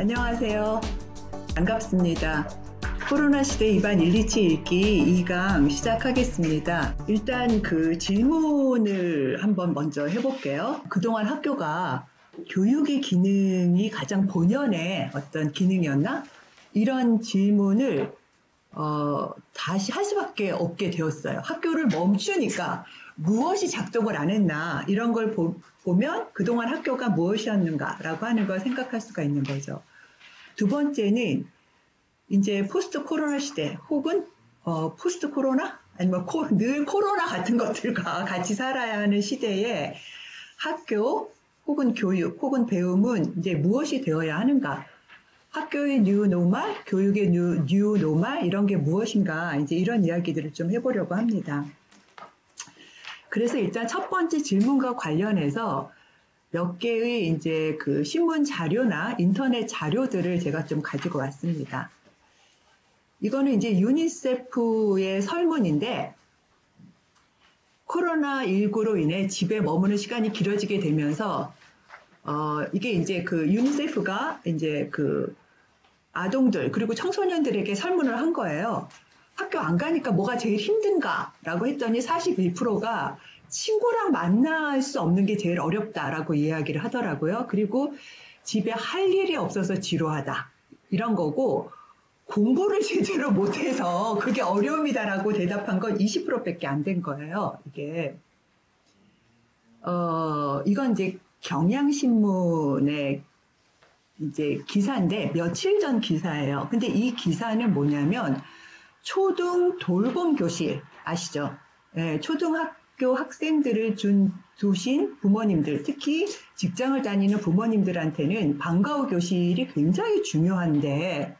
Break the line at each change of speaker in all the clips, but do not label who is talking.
안녕하세요. 반갑습니다. 코로나 시대 입안 127 읽기 2강 시작하겠습니다. 일단 그 질문을 한번 먼저 해볼게요. 그동안 학교가 교육의 기능이 가장 본연의 어떤 기능이었나? 이런 질문을 다시 할 수밖에 없게 되었어요. 학교를 멈추니까 무엇이 작동을 안 했나 이런 걸 보면 그동안 학교가 무엇이었는가라고 하는 걸 생각할 수가 있는 거죠. 두 번째는 이제 포스트 코로나 시대 혹은 포스트 코로나 아니면 늘 코로나 같은 것들과 같이 살아야 하는 시대에 학교 혹은 교육 혹은 배움은 이제 무엇이 되어야 하는가? 학교의 뉴노멀, 교육의 뉴노멀 이런 게 무엇인가? 이제 이런 이야기들을 좀 해보려고 합니다. 그래서 일단 첫 번째 질문과 관련해서 몇 개의 이제 그 신문 자료나 인터넷 자료들을 제가 좀 가지고 왔습니다. 이거는 이제 유니세프의 설문인데 코로나19로 인해 집에 머무는 시간이 길어지게 되면서 이게 이제 그 유니세프가 이제 그 아동들 그리고 청소년들에게 설문을 한 거예요. 학교 안 가니까 뭐가 제일 힘든가라고 했더니 41%가 친구랑 만날 수 없는 게 제일 어렵다라고 이야기를 하더라고요. 그리고 집에 할 일이 없어서 지루하다 이런 거고 공부를 제대로 못해서 그게 어려움이다라고 대답한 건 20%밖에 안 된 거예요. 이게 이건 이제 경향신문의 이제 기사인데 며칠 전 기사예요. 근데 이 기사는 뭐냐면 초등 돌봄 교실 아시죠? 네, 초등학교 학생들을 두신 부모님들, 특히 직장을 다니는 부모님들한테는 방과 후 교실이 굉장히 중요한데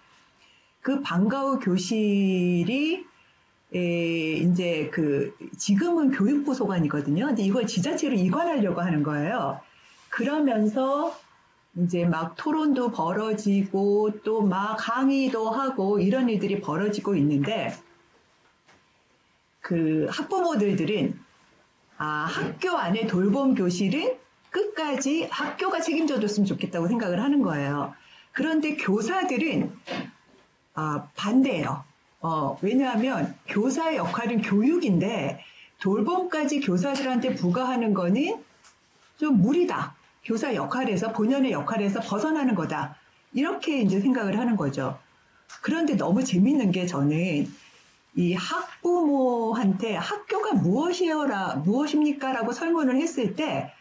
그 방과 후 교실이 이제 그 지금은 교육부 소관이거든요. 근데 이걸 지자체로 이관하려고 하는 거예요. 그러면서 이제 막 토론도 벌어지고 또 막 강의도 하고 이런 일들이 벌어지고 있는데 그 학부모들은 학교 안에 돌봄 교실은 끝까지 학교가 책임져줬으면 좋겠다고 생각을 하는 거예요. 그런데 교사들은 반대예요. 왜냐하면 교사의 역할은 교육인데 돌봄까지 교사들한테 부과하는 거는 좀 무리다. 교사 역할에서 본연의 역할에서 벗어나는 거다. 이렇게 이제 생각을 하는 거죠. 그런데 너무 재밌는 게 저는 이 학부모한테 학교가 무엇입니까? 라고 설문을 했을 때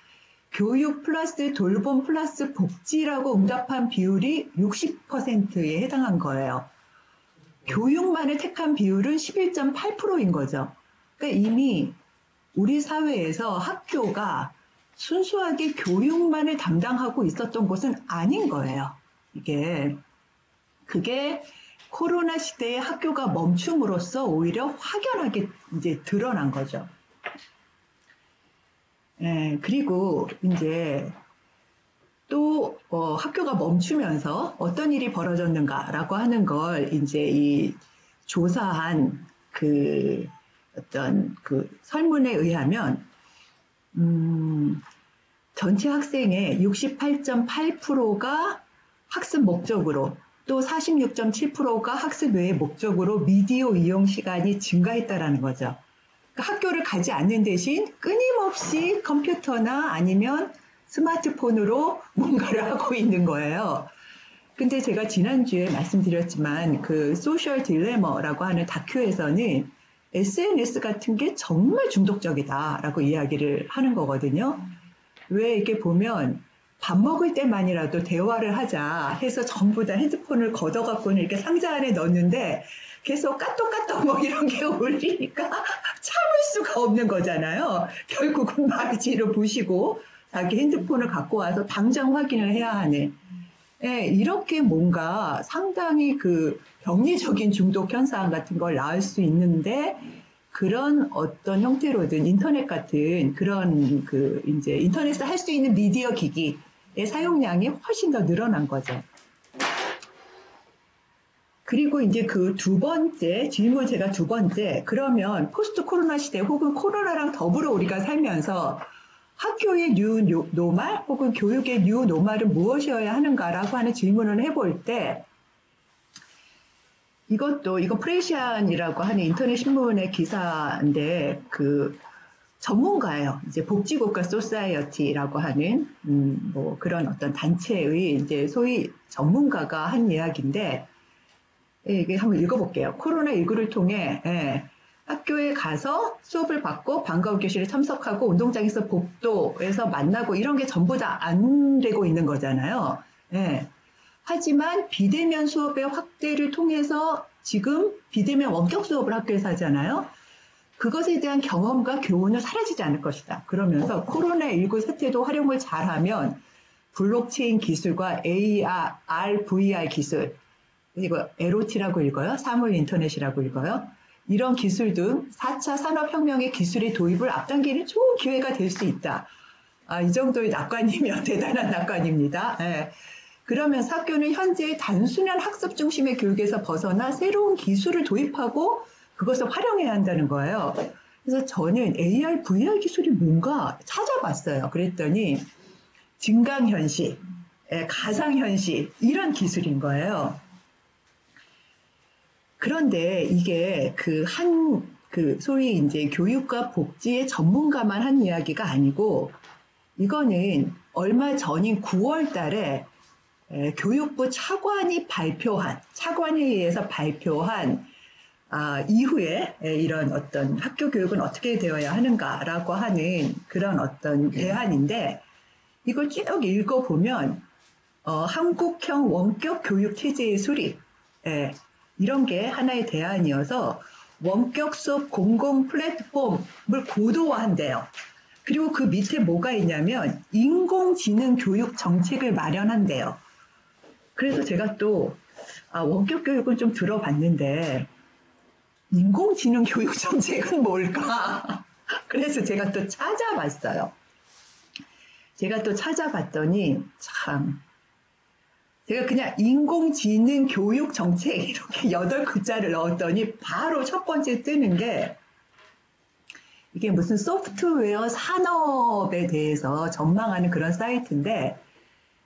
교육 플러스 돌봄 플러스 복지라고 응답한 비율이 60%에 해당한 거예요. 교육만을 택한 비율은 11.8%인 거죠. 그러니까 이미 우리 사회에서 학교가 순수하게 교육만을 담당하고 있었던 곳은 아닌 거예요. 그게 코로나 시대에 학교가 멈춤으로써 오히려 확연하게 이제 드러난 거죠. 그리고 이제 또 학교가 멈추면서 어떤 일이 벌어졌는가라고 하는 걸 이제 이 조사한 그 어떤 그 설문에 의하면 전체 학생의 68.8%가 학습 목적으로 또 46.7%가 학습 외의 목적으로 미디어 이용 시간이 증가했다라는 거죠. 그러니까 학교를 가지 않는 대신 끊임없이 컴퓨터나 아니면 스마트폰으로 뭔가를 하고 있는 거예요. 근데 제가 지난주에 말씀드렸지만 그 소셜 딜레마라고 하는 다큐에서는 SNS 같은 게 정말 중독적이다라고 이야기를 하는 거거든요. 왜 이렇게 보면 밥 먹을 때만이라도 대화를 하자 해서 전부 다 핸드폰을 걷어갖고는 이렇게 상자 안에 넣는데 계속 까똑까똑 뭐 이런 게 올리니까 참을 수가 없는 거잖아요. 결국은 마지로 부시고 자기 핸드폰을 갖고 와서 당장 확인을 해야 하는. 이렇게 뭔가 상당히 그 병리적인 중독 현상 같은 걸 낳을 수 있는데 그런 어떤 형태로든 인터넷 같은 그런 그 이제 인터넷에서 할 수 있는 미디어 기기의 사용량이 훨씬 더 늘어난 거죠. 그리고 이제 그 두 번째 질문 제가 두 번째 그러면 포스트 코로나 시대 혹은 코로나랑 더불어 우리가 살면서 학교의 뉴노말 혹은 교육의 뉴노말은 무엇이어야 하는가라고 하는 질문을 해볼 때 이거 프레시안이라고 하는 인터넷 신문의 기사인데 전문가예요. 이제 복지국가 소사이어티라고 하는 뭐 그런 어떤 단체의 이제 소위 전문가가 한 이야기인데 이게 한번 읽어볼게요. 코로나19를 통해 학교에 가서 수업을 받고 방과후 교실에 참석하고 운동장에서 복도에서 만나고 이런 게 전부 다 안 되고 있는 거잖아요. 하지만 비대면 수업의 확대를 통해서 지금 비대면 원격 수업을 학교에서 하잖아요. 그것에 대한 경험과 교훈은 사라지지 않을 것이다. 그러면서 코로나19 사태도 활용을 잘하면 블록체인 기술과 AR, VR 기술, 이거 LOT라고 읽어요? 사물 인터넷이라고 읽어요? 이런 기술 등 4차 산업혁명의 기술의 도입을 앞당기는 좋은 기회가 될 수 있다. 이 정도의 낙관이면 대단한 낙관입니다. 그러면서 학교는 현재 단순한 학습 중심의 교육에서 벗어나 새로운 기술을 도입하고 그것을 활용해야 한다는 거예요. 그래서 저는 AR, VR 기술이 뭔가 찾아봤어요. 그랬더니 증강현실, 가상현실 이런 기술인 거예요. 그런데 이게 소위 이제 교육과 복지의 전문가만 한 이야기가 아니고 이거는 얼마 전인 9월 달에 교육부 차관회의에서 발표한 이후에 이런 어떤 학교 교육은 어떻게 되어야 하는가라고 하는 그런 어떤 대안인데 이걸 쭉 읽어보면 한국형 원격 교육 체제의 수립 이런 게 하나의 대안이어서 원격 수업 공공 플랫폼을 고도화한대요. 그리고 그 밑에 뭐가 있냐면 인공지능 교육 정책을 마련한대요. 그래서 제가 또 원격 교육은 좀 들어봤는데 인공지능 교육 정책은 뭘까? 그래서 제가 또 찾아봤어요. 제가 또 찾아봤더니 참 제가 그냥 인공지능 교육 정책 이렇게 8글자를 넣었더니 바로 첫 번째 뜨는 게 이게 무슨 소프트웨어 산업에 대해서 전망하는 그런 사이트인데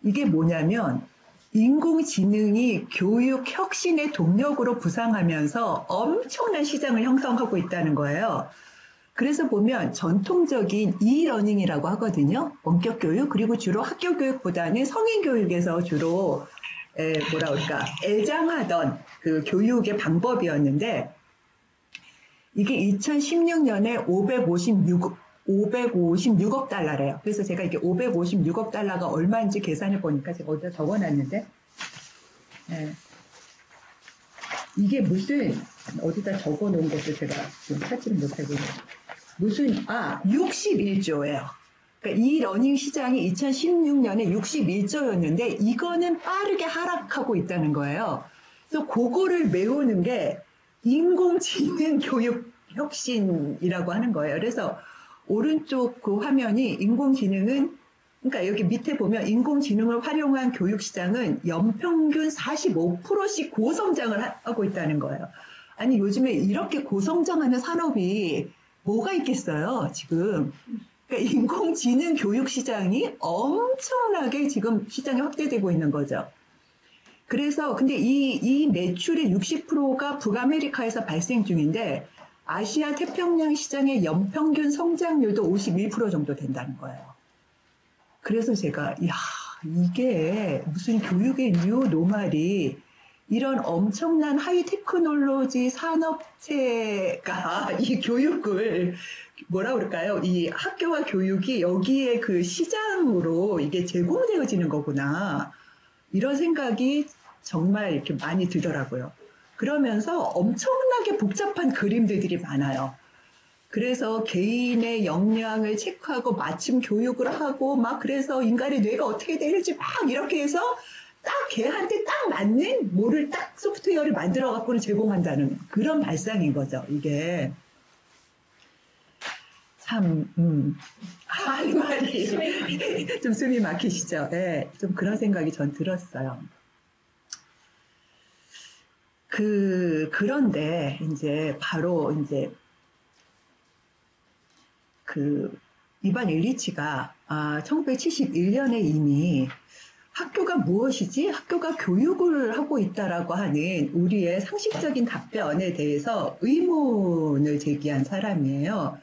이게 뭐냐면 인공지능이 교육 혁신의 동력으로 부상하면서 엄청난 시장을 형성하고 있다는 거예요. 그래서 보면 전통적인 e-러닝이라고 하거든요. 원격 교육 그리고 주로 학교 교육보다는 성인 교육에서 주로 애장하던 그 교육의 방법이었는데 이게 2016년에 556억 달러래요. 그래서 제가 이게 556억 달러가 얼마인지 계산해 보니까 제가 어디다 적어놨는데 이게 무슨 어디다 적어놓은 것도 제가 지금 찾지를 못하고 무슨 61조예요. 그러니까 이 러닝 시장이 2016년에 61조였는데 이거는 빠르게 하락하고 있다는 거예요. 그래서 그거를 메우는 게 인공지능 교육 혁신이라고 하는 거예요. 그래서 오른쪽 그 화면이 인공지능은 그러니까 여기 밑에 보면 인공지능을 활용한 교육 시장은 연평균 45%씩 고성장을 하고 있다는 거예요. 아니 요즘에 이렇게 고성장하는 산업이 뭐가 있겠어요, 지금. 그러니까 인공지능 교육 시장이 엄청나게 지금 시장이 확대되고 있는 거죠. 그래서 근데 이 매출의 60%가 북아메리카에서 발생 중인데 아시아 태평양 시장의 연평균 성장률도 51% 정도 된다는 거예요. 그래서 제가 이게 무슨 교육의 뉴노멀이 이런 엄청난 하이 테크놀로지 산업체가 이 교육을 뭐라 그럴까요? 이 학교와 교육이 여기에 그 시장으로 이게 제공되어지는 거구나. 이런 생각이 정말 이렇게 많이 들더라고요. 그러면서 엄청나게 복잡한 그림들이 많아요. 그래서 개인의 역량을 체크하고 맞춤 교육을 하고 막 그래서 인간의 뇌가 어떻게 되는지 막 이렇게 해서 딱 걔한테 딱 맞는 뭐를 딱 소프트웨어를 만들어 갖고는 제공한다는 그런 발상인 거죠. 이게 참 할 말이 좀 숨이 막히시죠. 네, 좀 그런 생각이 전 들었어요. 그런데 이제 바로 이제 이반 일리치가 1971년에 이미 학교가 무엇이지? 학교가 교육을 하고 있다라고 하는 우리의 상식적인 답변에 대해서 의문을 제기한 사람이에요.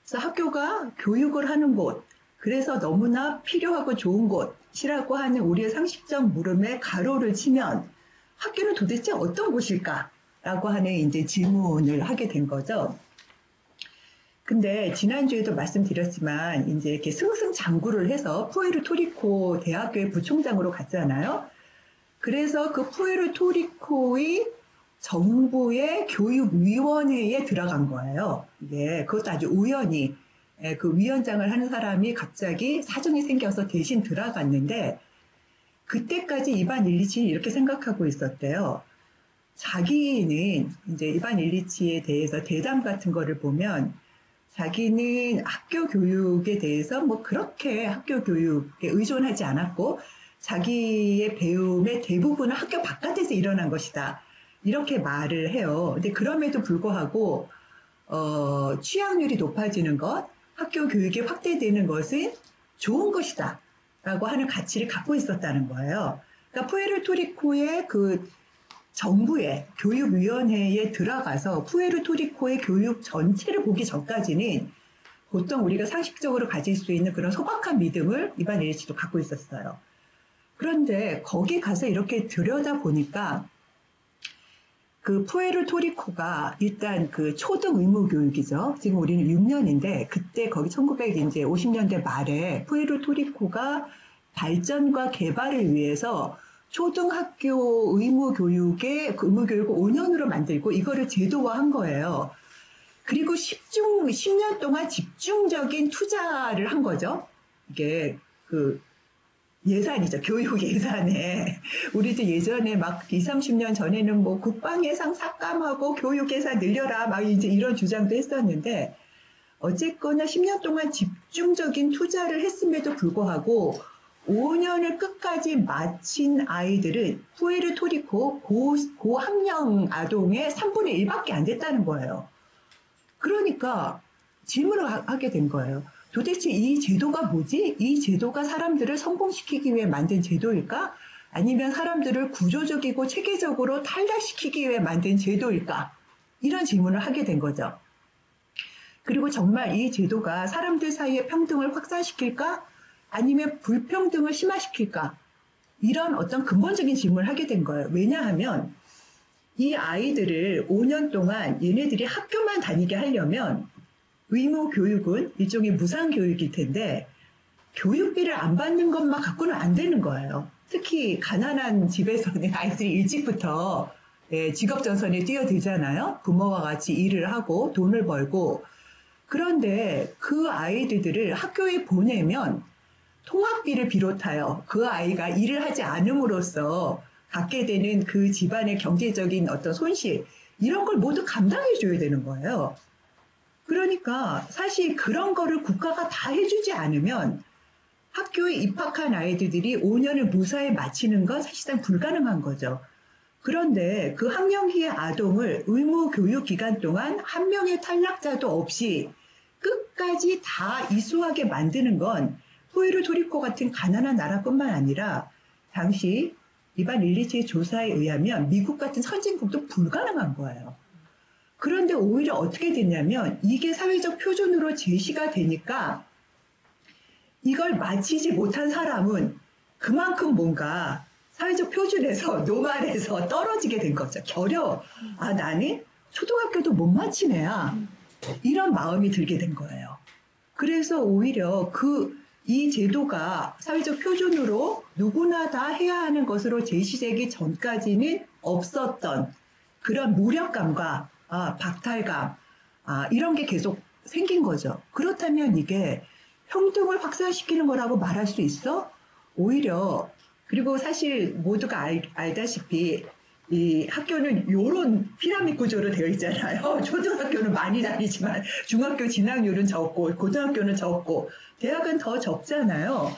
그래서 학교가 교육을 하는 곳, 그래서 너무나 필요하고 좋은 곳이라고 하는 우리의 상식적 물음에 가로를 치면 학교는 도대체 어떤 곳일까라고 하는 이제 질문을 하게 된 거죠. 근데 지난주에도 말씀드렸지만 이제 이렇게 승승장구를 해서 푸에르토리코 대학교의 부총장으로 갔잖아요. 그래서 그 푸에르토리코의 정부의 교육위원회에 들어간 거예요. 그것도 아주 우연히 그 위원장을 하는 사람이 갑자기 사정이 생겨서 대신 들어갔는데 그때까지 이반 일리치는 이렇게 생각하고 있었대요. 자기는 이제 이반 일리치에 대해서 대담 같은 거를 보면 자기는 학교 교육에 대해서 뭐 그렇게 학교 교육에 의존하지 않았고 자기의 배움의 대부분은 학교 바깥에서 일어난 것이다. 이렇게 말을 해요. 근데 그럼에도 불구하고 취학률이 높아지는 것, 학교 교육이 확대되는 것은 좋은 것이다. 라고 하는 가치를 갖고 있었다는 거예요. 그러니까 푸에르토리코의 그 정부의 교육위원회에 들어가서 푸에르토리코의 교육 전체를 보기 전까지는 보통 우리가 상식적으로 가질 수 있는 그런 소박한 믿음을 이반 일리치도 갖고 있었어요. 그런데 거기 가서 이렇게 들여다보니까 그 푸에르토리코가 일단 그 초등 의무 교육이죠. 지금 우리는 6년인데 그때 거기 1950년대 말에 푸에르토리코가 발전과 개발을 위해서 초등학교 의무교육을 5년으로 만들고 이거를 제도화한 거예요. 그리고 10년 동안 집중적인 투자를 한 거죠. 이게 그 예산이죠. 교육 예산에. 우리도 예전에 막 20, 30년 전에는 뭐 국방 예산 삭감하고 교육 예산 늘려라 막 이제 이런 주장도 했었는데 어쨌거나 10년 동안 집중적인 투자를 했음에도 불구하고 5년을 끝까지 마친 아이들은 푸에르토리코 고학령 아동의 3분의 1밖에 안 됐다는 거예요. 그러니까 질문을 하게 된 거예요. 도대체 이 제도가 뭐지? 이 제도가 사람들을 성공시키기 위해 만든 제도일까? 아니면 사람들을 구조적이고 체계적으로 탈락시키기 위해 만든 제도일까? 이런 질문을 하게 된 거죠. 그리고 정말 이 제도가 사람들 사이의 평등을 확산시킬까? 아니면 불평등을 심화시킬까? 이런 어떤 근본적인 질문을 하게 된 거예요. 왜냐하면 이 아이들을 5년 동안 얘네들이 학교만 다니게 하려면 의무 교육은 일종의 무상 교육일 텐데 교육비를 안 받는 것만 갖고는 안 되는 거예요. 특히 가난한 집에서는 아이들이 일찍부터 직업전선에 뛰어들잖아요. 부모와 같이 일을 하고 돈을 벌고. 그런데 그 아이들을 학교에 보내면 통학비를 비롯하여 그 아이가 일을 하지 않음으로써 갖게 되는 그 집안의 경제적인 어떤 손실, 이런 걸 모두 감당해 줘야 되는 거예요. 그러니까 사실 그런 거를 국가가 다 해주지 않으면 학교에 입학한 아이들이 5년을 무사히 마치는 건 사실상 불가능한 거죠. 그런데 그 학령기의 아동을 의무 교육 기간 동안 한 명의 탈락자도 없이 끝까지 다 이수하게 만드는 건 푸에르토리코 같은 가난한 나라뿐만 아니라 당시 이반 일리치의 조사에 의하면 미국 같은 선진국도 불가능한 거예요. 그런데 오히려 어떻게 됐냐면 이게 사회적 표준으로 제시가 되니까 이걸 마치지 못한 사람은 그만큼 뭔가 사회적 표준에서 노말에서 떨어지게 된 거죠. 나는 초등학교도 못 마친 애야. 이런 마음이 들게 된 거예요. 그래서 오히려 이 제도가 사회적 표준으로 누구나 다 해야 하는 것으로 제시되기 전까지는 없었던 그런 무력감과 박탈감, 이런 게 계속 생긴 거죠. 그렇다면 이게 평등을 확산시키는 거라고 말할 수 있어? 오히려, 그리고 사실 모두가 알다시피 이 학교는 요런 피라미드 구조로 되어 있잖아요. 초등학교는 많이 다니지만 중학교 진학률은 적고 고등학교는 적고 대학은 더 적잖아요.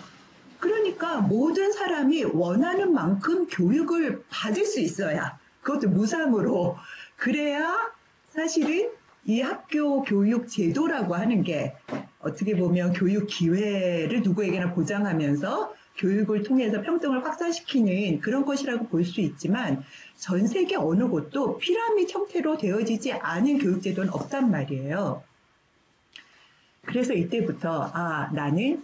그러니까 모든 사람이 원하는 만큼 교육을 받을 수 있어야, 그것도 무상으로, 그래야 사실은 이 학교 교육 제도라고 하는 게 어떻게 보면 교육 기회를 누구에게나 보장하면서 교육을 통해서 평등을 확산시키는 그런 것이라고 볼 수 있지만 전 세계 어느 곳도 피라미드 형태로 되어지지 않은 교육제도는 없단 말이에요. 그래서 이때부터 나는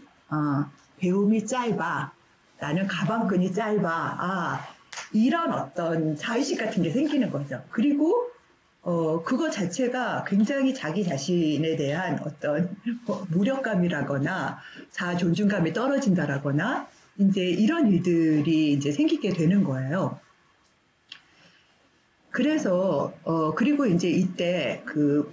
배움이 짧아. 나는 가방끈이 짧아. 이런 어떤 자의식 같은 게 생기는 거죠. 그리고 그거 자체가 굉장히 자기 자신에 대한 어떤 무력감이라거나 자아 존중감이 떨어진다라거나 이제 이런 일들이 이제 생기게 되는 거예요. 그래서 그리고 이제 이때 그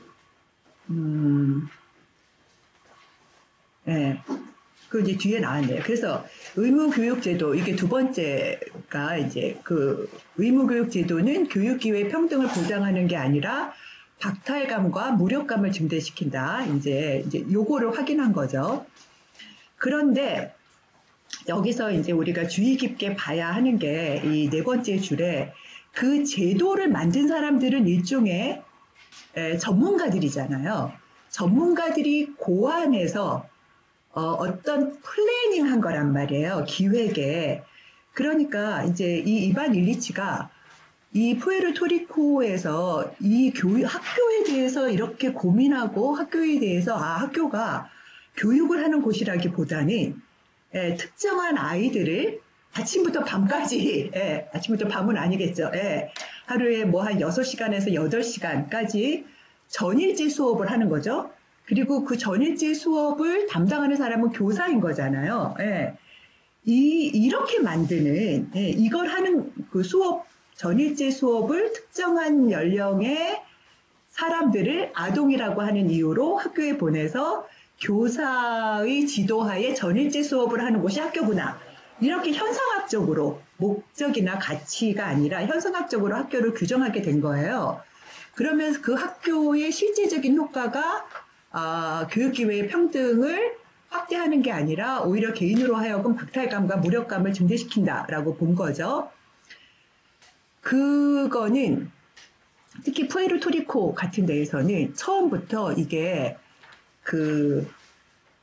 이제 뒤에 나왔네요. 그래서 의무교육제도, 이게 두 번째가 이제 그 의무교육제도는 교육기회 평등을 보장하는 게 아니라 박탈감과 무력감을 증대시킨다. 이제 요거를 확인한 거죠. 그런데 여기서 이제 우리가 주의 깊게 봐야 하는 게 이 네 번째 줄에 그 제도를 만든 사람들은 일종의 전문가들이잖아요. 전문가들이 고안해서 어떤 플래닝 한 거란 말이에요. 기획에. 그러니까 이제 이 이반 일리치가 이 푸에르토리코에서 이 학교에 대해서 이렇게 고민하고 학교에 대해서 학교가 교육을 하는 곳이라기보다는 특정한 아이들을 아침부터 밤까지, 아침부터 밤은 아니겠죠. 하루에 뭐 한 6시간에서 8시간까지 전일제 수업을 하는 거죠. 그리고 그 전일제 수업을 담당하는 사람은 교사인 거잖아요. 이렇게 만드는, 이걸 하는 그 전일제 수업을 특정한 연령의 사람들을 아동이라고 하는 이유로 학교에 보내서 교사의 지도하에 전일제 수업을 하는 곳이 학교구나. 이렇게 현상학적으로 목적이나 가치가 아니라 현상학적으로 학교를 규정하게 된 거예요. 그러면서 그 학교의 실제적인 효과가 교육기회의 평등을 확대하는 게 아니라 오히려 개인으로 하여금 박탈감과 무력감을 증대시킨다라고 본 거죠. 그거는 특히 푸에르토리코 같은 데에서는 처음부터 이게 그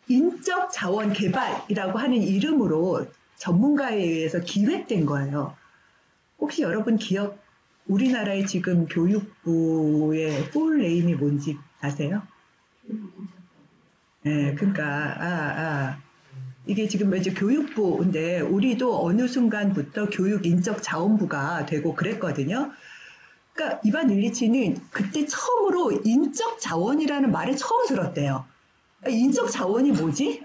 인적 자원 개발이라고 하는 이름으로 전문가에 의해서 기획된 거예요. 혹시 여러분 우리나라의 지금 교육부의 풀 네임이 뭔지 아세요? 그러니까 이게 지금 이제 교육부인데 우리도 어느 순간부터 교육인적자원부가 되고 그랬거든요. 그러니까 이반 일리치는 그때 처음으로 인적자원이라는 말을 처음 들었대요. 인적자원이 뭐지?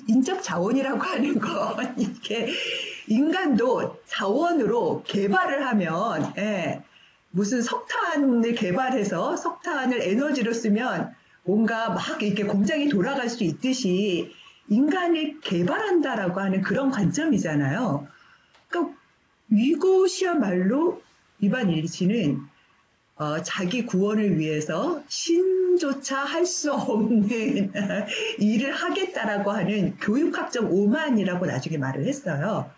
인적자원이라고 하는 건 이게 인간도 자원으로 개발을 하면 무슨 석탄을 개발해서 석탄을 에너지로 쓰면 뭔가 막 이렇게 공장이 돌아갈 수 있듯이 인간을 개발한다라고 하는 그런 관점이잖아요. 그러니까 이것이야말로 이반 일리치는 자기 구원을 위해서 신조차 할 수 없는 일을 하겠다라고 하는 교육학적 오만이라고 나중에 말을 했어요.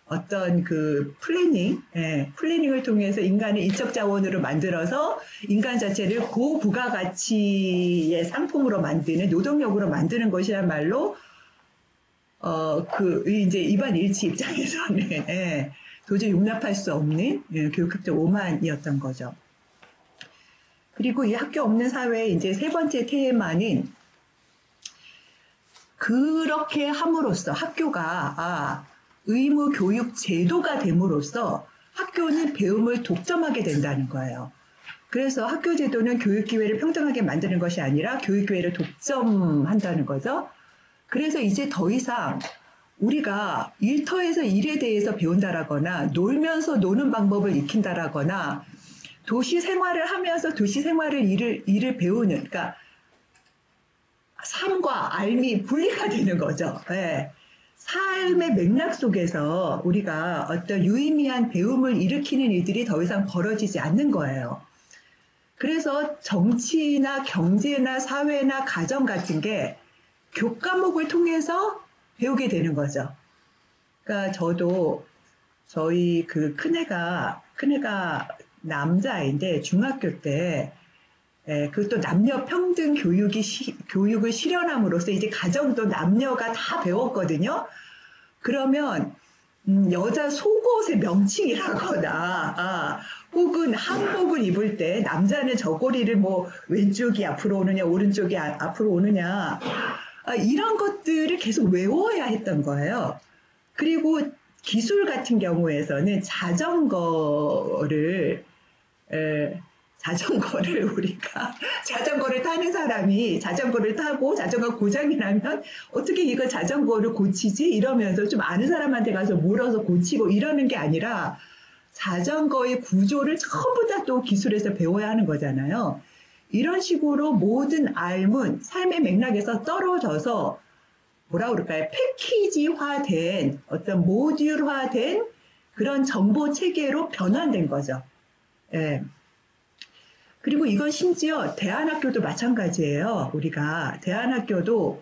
어떤 그 플래닝을 통해서 인간을 인적 자원으로 만들어서 인간 자체를 고부가가치의 상품으로 만드는 노동력으로 만드는 것이야말로 이제 이반 일치 입장에서는 도저히 용납할 수 없는 교육학적 오만이었던 거죠. 그리고 이 학교 없는 사회의 이제 세 번째 테마는 그렇게 함으로써 학교가 의무 교육 제도가 됨으로써 학교는 배움을 독점하게 된다는 거예요. 그래서 학교 제도는 교육 기회를 평등하게 만드는 것이 아니라 교육 기회를 독점한다는 거죠. 그래서 이제 더 이상 우리가 일터에서 일에 대해서 배운다라거나 놀면서 노는 방법을 익힌다라거나 도시 생활을 하면서 도시 생활을 일을 배우는, 그러니까 삶과 삶이 분리가 되는 거죠. 삶의 맥락 속에서 우리가 어떤 유의미한 배움을 일으키는 일들이 더 이상 벌어지지 않는 거예요. 그래서 정치나 경제나 사회나 가정 같은 게 교과목을 통해서 배우게 되는 거죠. 그러니까 저도 저희 그 큰애가 남자아이인데 중학교 때 그것도 남녀 평등 교육을 실현함으로써 이제 가정도 남녀가 다 배웠거든요. 그러면 여자 속옷의 명칭이라거나 혹은 한복을 입을 때 남자는 저고리를 뭐 왼쪽이 앞으로 오느냐 오른쪽이 앞으로 오느냐 이런 것들을 계속 외워야 했던 거예요. 그리고 기술 같은 경우에서는 우리가 자전거를 타는 사람이 자전거를 타고 자전거 고장이 나면 어떻게 이거 자전거를 고치지? 이러면서 좀 아는 사람한테 가서 물어서 고치고 이러는 게 아니라 자전거의 구조를 전부 다 또 기술에서 배워야 하는 거잖아요. 이런 식으로 모든 삶은 삶의 맥락에서 떨어져서 뭐라 그럴까요? 패키지화된 어떤 모듈화된 그런 정보 체계로 변환된 거죠. 예. 그리고 이건 심지어 대안학교도 마찬가지예요. 우리가 대안학교는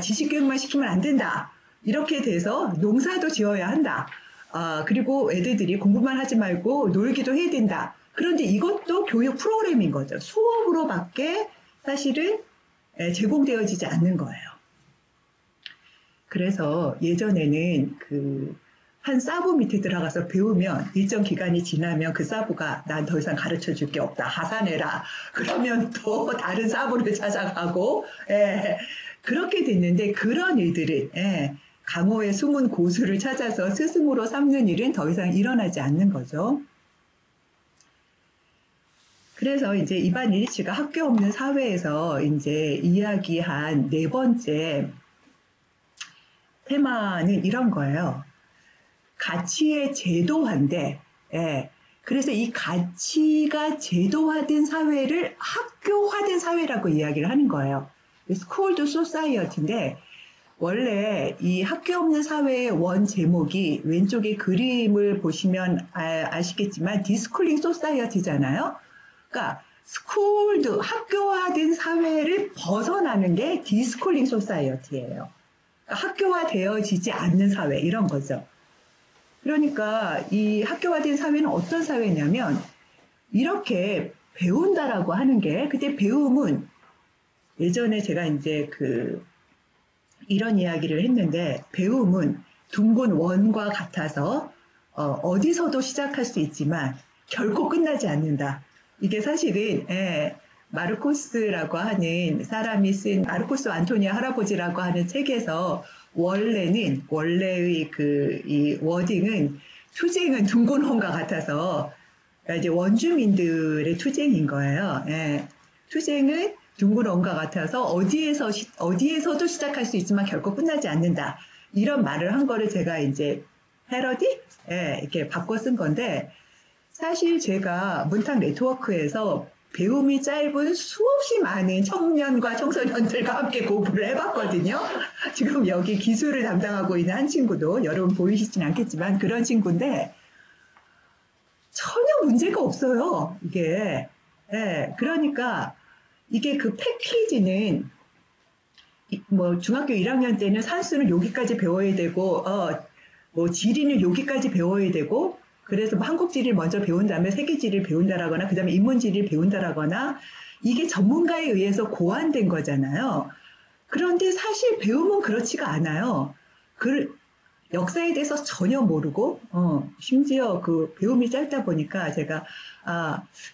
지식교육만 시키면 안 된다. 이렇게 돼서 농사도 지어야 한다. 그리고 애들이 공부만 하지 말고 놀기도 해야 된다. 그런데 이것도 교육 프로그램인 거죠. 수업으로밖에 사실은 제공되어지지 않는 거예요. 그래서 예전에는 한 사부 밑에 들어가서 배우면 일정 기간이 지나면 그 사부가 난 더 이상 가르쳐 줄 게 없다. 하산해라. 그러면 또 다른 사부를 찾아가고 그렇게 됐는데 그런 일들은 강호의 숨은 고수를 찾아서 스승으로 삼는 일은 더 이상 일어나지 않는 거죠. 그래서 이제 이반 일리치가 학교 없는 사회에서 이제 이야기한 네 번째 테마는 이런 거예요. 가치의 제도화인데, 그래서 이 가치가 제도화된 사회를 학교화된 사회라고 이야기를 하는 거예요. 스쿨드 소사이어티인데, 원래 이 학교 없는 사회의 원 제목이 왼쪽에 그림을 보시면 아시겠지만 디스쿨링 소사이어티잖아요. 그러니까 스쿨드, 학교화된 사회를 벗어나는 게 디스쿨링 소사이어티예요. 그러니까 학교화되어지지 않는 사회, 이런 거죠. 그러니까 이 학교화된 사회는 어떤 사회냐면 이렇게 배운다라고 하는 게 그때 배움은 예전에 제가 이제 이런 이야기를 했는데 배움은 둥근 원과 같아서 어디서도 시작할 수 있지만 결코 끝나지 않는다. 이게 사실은 마르코스라고 하는 사람이 쓴 마르코스 안토니아 할아버지라고 하는 책에서 원래의 이 워딩은 투쟁은 둥근 원과 같아서 이제 원주민들의 투쟁인 거예요. 투쟁은 둥근 원과 같아서 어디에서도 시작할 수 있지만 결코 끝나지 않는다. 이런 말을 한 거를 제가 이제 패러디? 이렇게 바꿔 쓴 건데 사실 제가 문탁 네트워크에서 배움이 짧은 수없이 많은 청년과 청소년들과 함께 공부를 해봤거든요. 지금 여기 기술을 담당하고 있는 한 친구도 여러분 보이시진 않겠지만 그런 친구인데 전혀 문제가 없어요. 이게. 그러니까 이게 그 패키지는 뭐 중학교 1학년 때는 산수는 여기까지 배워야 되고 뭐 지리는 여기까지 배워야 되고 그래서 뭐 한국지리를 먼저 배운 다음에 세계지리를 배운다라거나 그 다음에 인문지리를 배운다라거나 이게 전문가에 의해서 고안된 거잖아요. 그런데 사실 배움은 그렇지가 않아요. 역사에 대해서 전혀 모르고 심지어 그 배움이 짧다 보니까 제가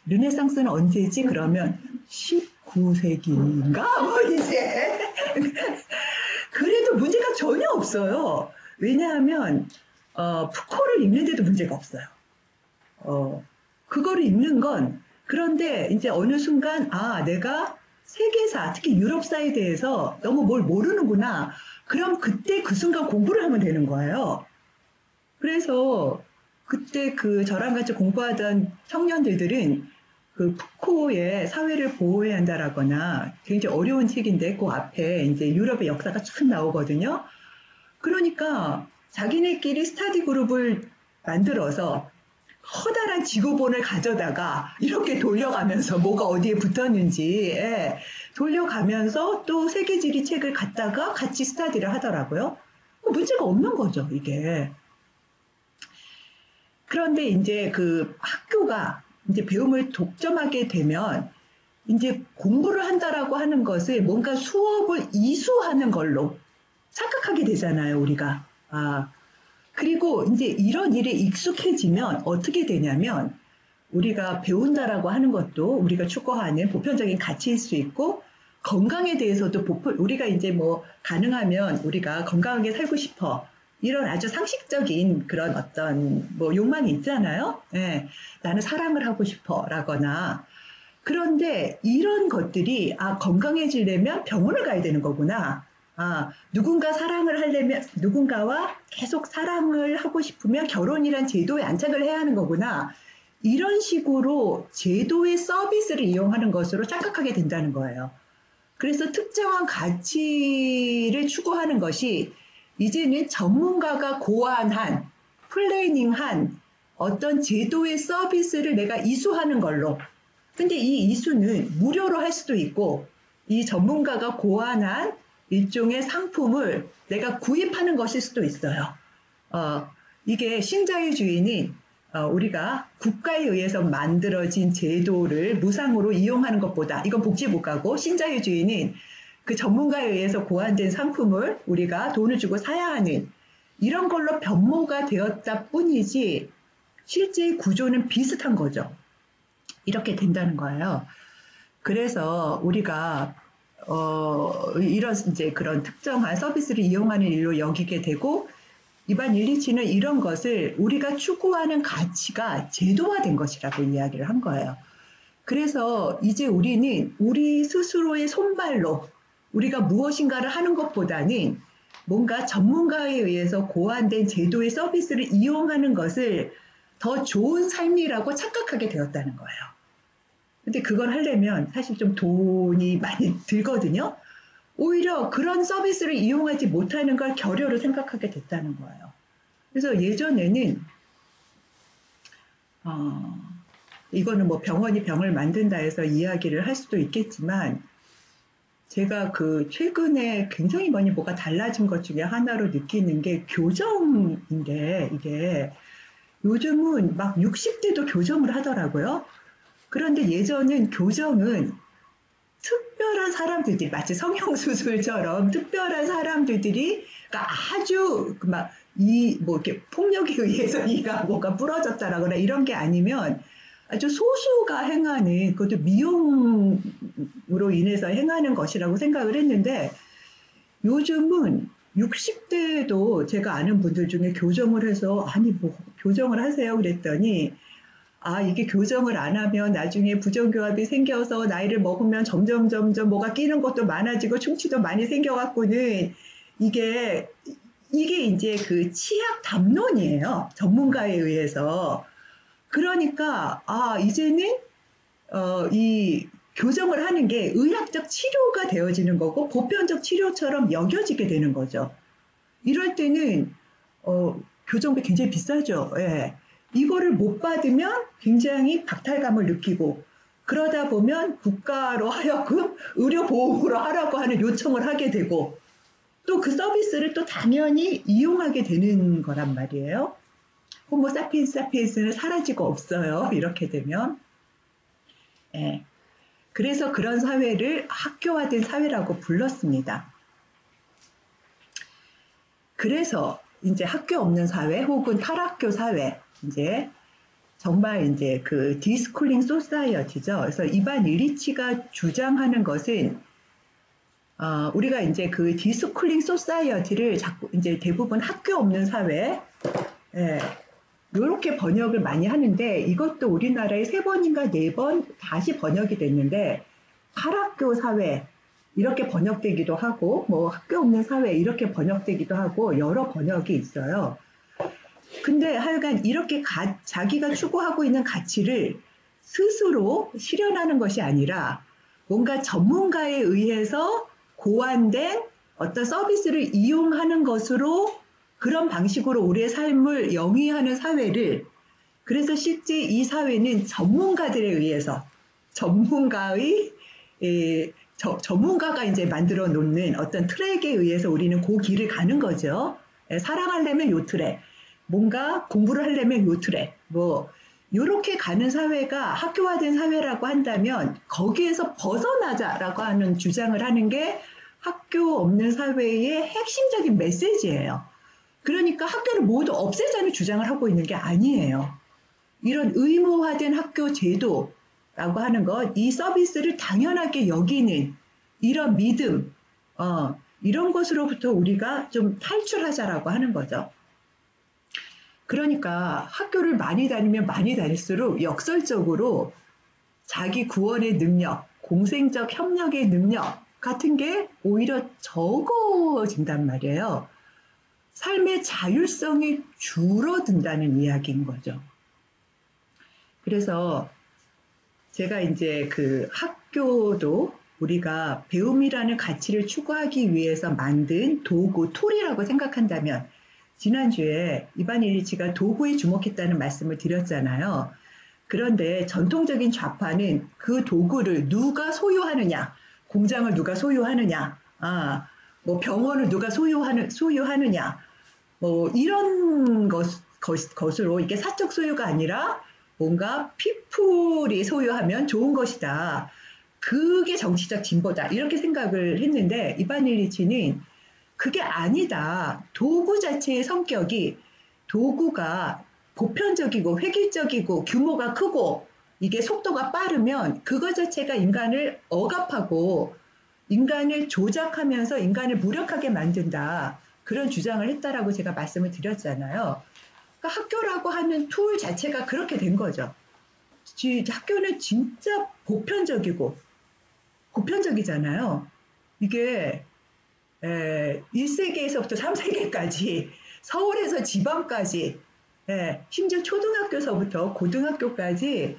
르네상스는 언제지? 그러면 19세기인가? 뭐 이제 그래도 문제가 전혀 없어요. 왜냐하면 푸코를 읽는데도 문제가 없어요. 그거를 읽는 건 그런데 이제 어느 순간 내가 세계사, 특히 유럽사에 대해서 너무 뭘 모르는구나. 그럼 그때 그 순간 공부를 하면 되는 거예요. 그래서 그때 저랑 같이 공부하던 청년들은 그 푸코의 사회를 보호해야 한다라거나 굉장히 어려운 책인데 그 앞에 이제 유럽의 역사가 쭉 나오거든요. 그러니까 자기네끼리 스터디 그룹을 만들어서 커다란 지구본을 가져다가 이렇게 돌려가면서 뭐가 어디에 붙었는지 돌려가면서 또 세계지리 책을 갖다가 같이 스터디를 하더라고요. 문제가 없는 거죠, 이게. 그런데 이제 그 학교가 이제 배움을 독점하게 되면 이제 공부를 한다라고 하는 것을 뭔가 수업을 이수하는 걸로 착각하게 되잖아요, 우리가. 그리고 이제 이런 일에 익숙해지면 어떻게 되냐면 우리가 배운다라고 하는 것도 우리가 추구하는 보편적인 가치일 수 있고 건강에 대해서도 우리가 이제 뭐 가능하면 우리가 건강하게 살고 싶어. 이런 아주 상식적인 그런 어떤 뭐 욕망이 있잖아요. 예, 나는 사랑을 하고 싶어 라거나 그런데 이런 것들이 건강해지려면 병원을 가야 되는 거구나. 누군가 사랑을 하려면 누군가와 계속 사랑을 하고 싶으면 결혼이란 제도에 안착을 해야 하는 거구나. 이런 식으로 제도의 서비스를 이용하는 것으로 착각하게 된다는 거예요. 그래서 특정한 가치를 추구하는 것이 이제는 전문가가 고안한, 플래닝한 어떤 제도의 서비스를 내가 이수하는 걸로. 근데 이 이수는 무료로 할 수도 있고, 이 전문가가 고안한 일종의 상품을 내가 구입하는 것일 수도 있어요. 이게 신자유주의는 우리가 국가에 의해서 만들어진 제도를 무상으로 이용하는 것보다, 이건 복지국가고, 신자유주의는 그 전문가에 의해서 고안된 상품을 우리가 돈을 주고 사야 하는 이런 걸로 변모가 되었다 뿐이지 실제 구조는 비슷한 거죠. 이렇게 된다는 거예요. 그래서 우리가 이런 이제 그런 특정한 서비스를 이용하는 일로 여기게 되고 이반 일리치는 이런 것을 우리가 추구하는 가치가 제도화된 것이라고 이야기를 한 거예요. 그래서 이제 우리는 우리 스스로의 손발로 우리가 무엇인가를 하는 것보다는 뭔가 전문가에 의해서 고안된 제도의 서비스를 이용하는 것을 더 좋은 삶이라고 착각하게 되었다는 거예요. 근데 그걸 하려면 사실 좀 돈이 많이 들거든요. 오히려 그런 서비스를 이용하지 못하는 걸 결여로 생각하게 됐다는 거예요. 그래서 예전에는 이거는 뭐 병원이 병을 만든다 해서 이야기를 할 수도 있겠지만 제가 그 최근에 굉장히 많이 뭐가 달라진 것 중에 하나로 느끼는 게 교정인데 이게 요즘은 막 60대도 교정을 하더라고요. 그런데 예전은 교정은 특별한 사람들이 마치 성형수술처럼 특별한 사람들이 그러니까 아주 막 뭐 이렇게 폭력에 의해서 이가 뭐가 부러졌다라거나 이런 게 아니면 아주 소수가 행하는 그것도 미용으로 인해서 행하는 것이라고 생각을 했는데 요즘은 60대도 제가 아는 분들 중에 교정을 해서 아니 뭐 교정을 하세요 그랬더니 이게 교정을 안 하면 나중에 부정교합이 생겨서 나이를 먹으면 점점 뭐가 끼는 것도 많아지고 충치도 많이 생겨갖고는 이게 이제 그 치약 담론이에요. 전문가에 의해서. 그러니까 이제는 이 교정을 하는 게 의학적 치료가 되어지는 거고 보편적 치료처럼 여겨지게 되는 거죠. 이럴 때는 교정비 굉장히 비싸죠. 예. 이거를 못 받으면 굉장히 박탈감을 느끼고 그러다 보면 국가로 하여금 의료보험으로 하라고 하는 요청을 하게 되고 또 그 서비스를 또 당연히 이용하게 되는 거란 말이에요. 호모 사피엔스는 사라지고 없어요. 이렇게 되면. 예. 그래서 그런 사회를 학교화된 사회라고 불렀습니다. 그래서 이제 학교 없는 사회 혹은 탈학교 사회 이제 정말 이제 그 디스쿨링 소사이어티죠. 그래서 이반 일리치가 주장하는 것은 우리가 이제 그 디스쿨링 소사이어티를 자꾸 이제 대부분 학교 없는 사회 이렇게 번역을 많이 하는데 이것도 우리나라에 3번인가 4번 다시 번역이 됐는데 탈학교 사회 이렇게 번역되기도 하고 뭐 학교 없는 사회 이렇게 번역되기도 하고 여러 번역이 있어요. 근데 하여간 이렇게 자기가 추구하고 있는 가치를 스스로 실현하는 것이 아니라 뭔가 전문가에 의해서 고안된 어떤 서비스를 이용하는 것으로 그런 방식으로 우리의 삶을 영위하는 사회를 그래서 실제 이 사회는 전문가들에 의해서 전문가가 이제 만들어 놓는 어떤 트랙에 의해서 우리는 그 길을 가는 거죠. 사랑하려면 요 트랙, 뭔가 공부를 하려면 요 트랙, 뭐 이렇게 가는 사회가 학교화된 사회라고 한다면 거기에서 벗어나자라고 하는 주장을 하는 게 학교 없는 사회의 핵심적인 메시지예요. 그러니까 학교를 모두 없애자는 주장을 하고 있는 게 아니에요. 이런 의무화된 학교 제도라고 하는 것, 이 서비스를 당연하게 여기는 이런 믿음, 이런 것으로부터 우리가 좀 탈출하자라고 하는 거죠. 그러니까 학교를 많이 다니면 많이 다닐수록 역설적으로 자기 구원의 능력, 공생적 협력의 능력 같은 게 오히려 적어진단 말이에요. 삶의 자율성이 줄어든다는 이야기인 거죠. 그래서 제가 이제 그 학교도 우리가 배움이라는 가치를 추구하기 위해서 만든 도구, 툴이라고 생각한다면 지난주에 이반 일리치가 도구에 주목했다는 말씀을 드렸잖아요. 그런데 전통적인 좌파는 그 도구를 누가 소유하느냐, 공장을 누가 소유하느냐, 뭐 병원을 누가 소유하느냐, 뭐 이런 것으로 이게 사적 소유가 아니라 뭔가 피플이 소유하면 좋은 것이다. 그게 정치적 진보다. 이렇게 생각을 했는데 이반 일리치는 그게 아니다. 도구 자체의 성격이 도구가 보편적이고 획일적이고 규모가 크고 이게 속도가 빠르면 그거 자체가 인간을 억압하고 인간을 조작하면서 인간을 무력하게 만든다. 그런 주장을 했다라고 제가 말씀을 드렸잖아요. 그러니까 학교라고 하는 툴 자체가 그렇게 된 거죠. 학교는 진짜 보편적이잖아요. 이게 1세기에서부터 3세기까지 서울에서 지방까지 심지어 초등학교서부터 고등학교까지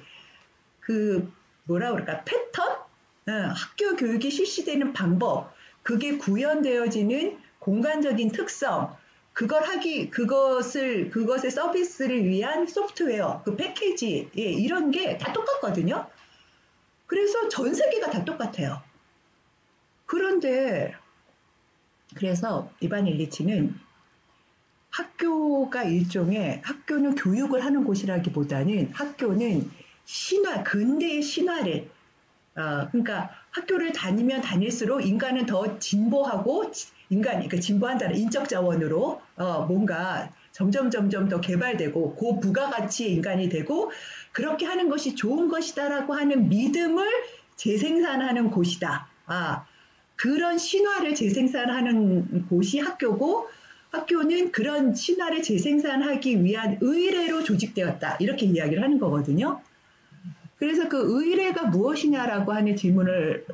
그 뭐라 그럴까 패턴? 학교 교육이 실시되는 방법, 그게 구현되어지는 공간적인 특성, 그것의 서비스를 위한 소프트웨어, 그 패키지, 이런 게 다 똑같거든요. 그래서 전 세계가 다 똑같아요. 그래서 이반 일리치는 학교는 교육을 하는 곳이라기보다는 학교는 근대의 신화를, 그러니까 학교를 다니면 다닐수록 인간은 더 진보하고, 그러니까 진보한다는 인적 자원으로, 뭔가 점점 더 개발되고, 고부가가치의 인간이 되고, 그렇게 하는 것이 좋은 것이다라고 하는 믿음을 재생산하는 곳이다. 그런 신화를 재생산하는 곳이 학교고, 학교는 그런 신화를 재생산하기 위한 의례로 조직되었다. 이렇게 이야기를 하는 거거든요. 그래서 그 의례가 무엇이냐라고 하는 질문을,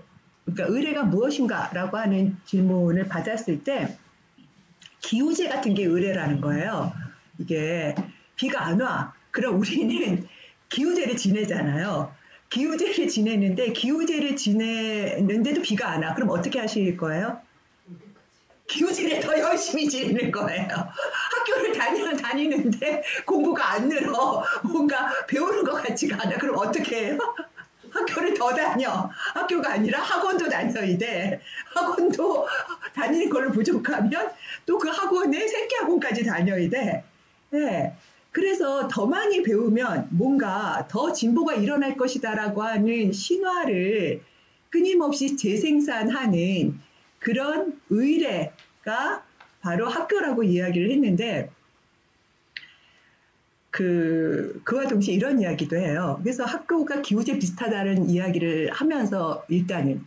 그러니까 의례가 무엇인가라고 하는 질문을 받았을 때 기우제 같은 게 의례라는 거예요. 이게 비가 안 와. 그럼 우리는 기우제를 지내잖아요. 기우제를 지내는데도 비가 안 와. 그럼 어떻게 하실 거예요? 기우제를 더 열심히 지내는 거예요. 학교를 다니는데 공부가 안 늘어. 뭔가 배우는 것 같지가 않아. 그럼 어떻게 해요? 학교를 더 다녀. 학교가 아니라 학원도 다녀야 돼. 학원도 다니는 걸로 부족하면 또 그 학원에 새끼 학원까지 다녀야 돼. 네. 그래서 더 많이 배우면 뭔가 더 진보가 일어날 것이다라고 하는 신화를 끊임없이 재생산하는 그런 의례가 바로 학교라고 이야기를 했는데, 그와 동시에 이런 이야기도 해요. 그래서 학교가 기우제 비슷하다는 이야기를 하면서 일단은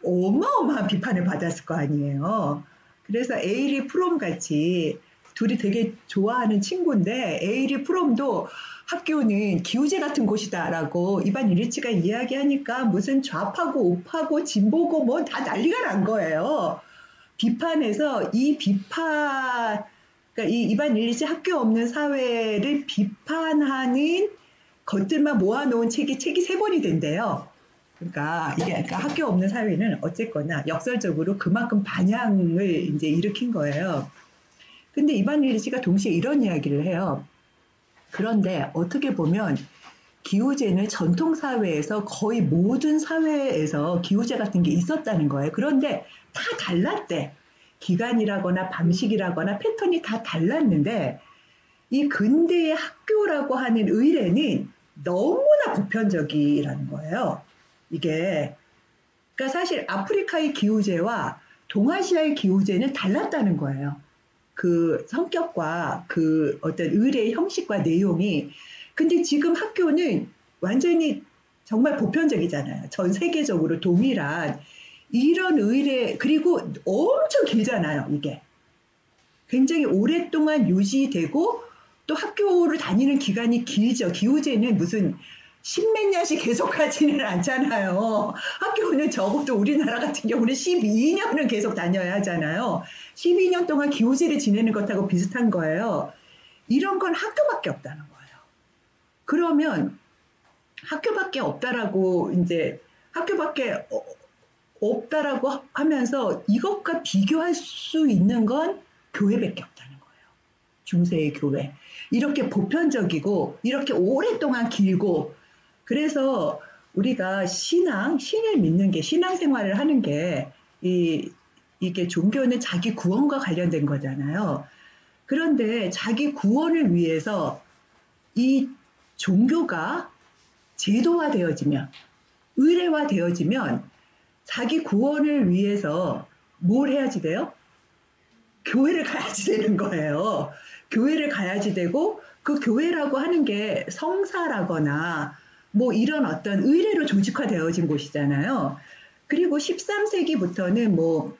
어마어마한 비판을 받았을 거 아니에요. 그래서 에이리 프롬 같이 둘이 되게 좋아하는 친구인데, 에이리 프롬도 학교는 기우제 같은 곳이다라고 이반 일리치가 이야기하니까 무슨 좌파고 우파고 진보고 뭐 다 난리가 난 거예요. 비판해서 그러니까 이반 일리치 학교 없는 사회를 비판하는 것들만 모아놓은 책이 3권이 된대요. 그러니까 학교 없는 사회는 어쨌거나 역설적으로 그만큼 반향을 이제 일으킨 거예요. 근데 이반 일리치가 동시에 이런 이야기를 해요. 그런데 어떻게 보면 기우제는 전통 사회에서 거의 모든 사회에서 기우제 같은 게 있었다는 거예요. 그런데 다 달랐대. 기간이라거나 방식이라거나 패턴이 다 달랐는데 이 근대의 학교라고 하는 의례는 너무나 보편적이라는 거예요. 이게 그러니까 사실 아프리카의 기후제와 동아시아의 기후제는 달랐다는 거예요. 그 성격과 그 어떤 의례의 형식과 내용이. 근데 지금 학교는 완전히 정말 보편적이잖아요. 전 세계적으로 동일한 이런 의례, 그리고 엄청 길잖아요, 이게. 굉장히 오랫동안 유지되고 또 학교를 다니는 기간이 길죠. 기후제는 무슨 십몇 년씩 계속 하지는 않잖아요. 학교는 적어도 우리나라 같은 경우는 12년은 계속 다녀야 하잖아요. 12년 동안 기후제를 지내는 것하고 비슷한 거예요. 이런 건 학교밖에 없다는 거예요. 그러면 학교밖에 없다라고 이제 학교밖에 없다라고 하면서 이것과 비교할 수 있는 건 교회밖에 없다는 거예요. 중세의 교회. 이렇게 보편적이고 이렇게 오랫동안 길고 그래서 우리가 신을 믿는 게 신앙생활을 하는 게 이게 종교는 자기 구원과 관련된 거잖아요. 그런데 자기 구원을 위해서 이 종교가 제도화되어지면 의례화되어지면 자기 구원을 위해서 뭘 해야지 돼요? 교회를 가야지 되는 거예요. 교회를 가야지 되고 그 교회라고 하는 게 성사라거나 뭐 이런 어떤 의례로 조직화되어진 곳이잖아요. 그리고 13세기부터는 뭐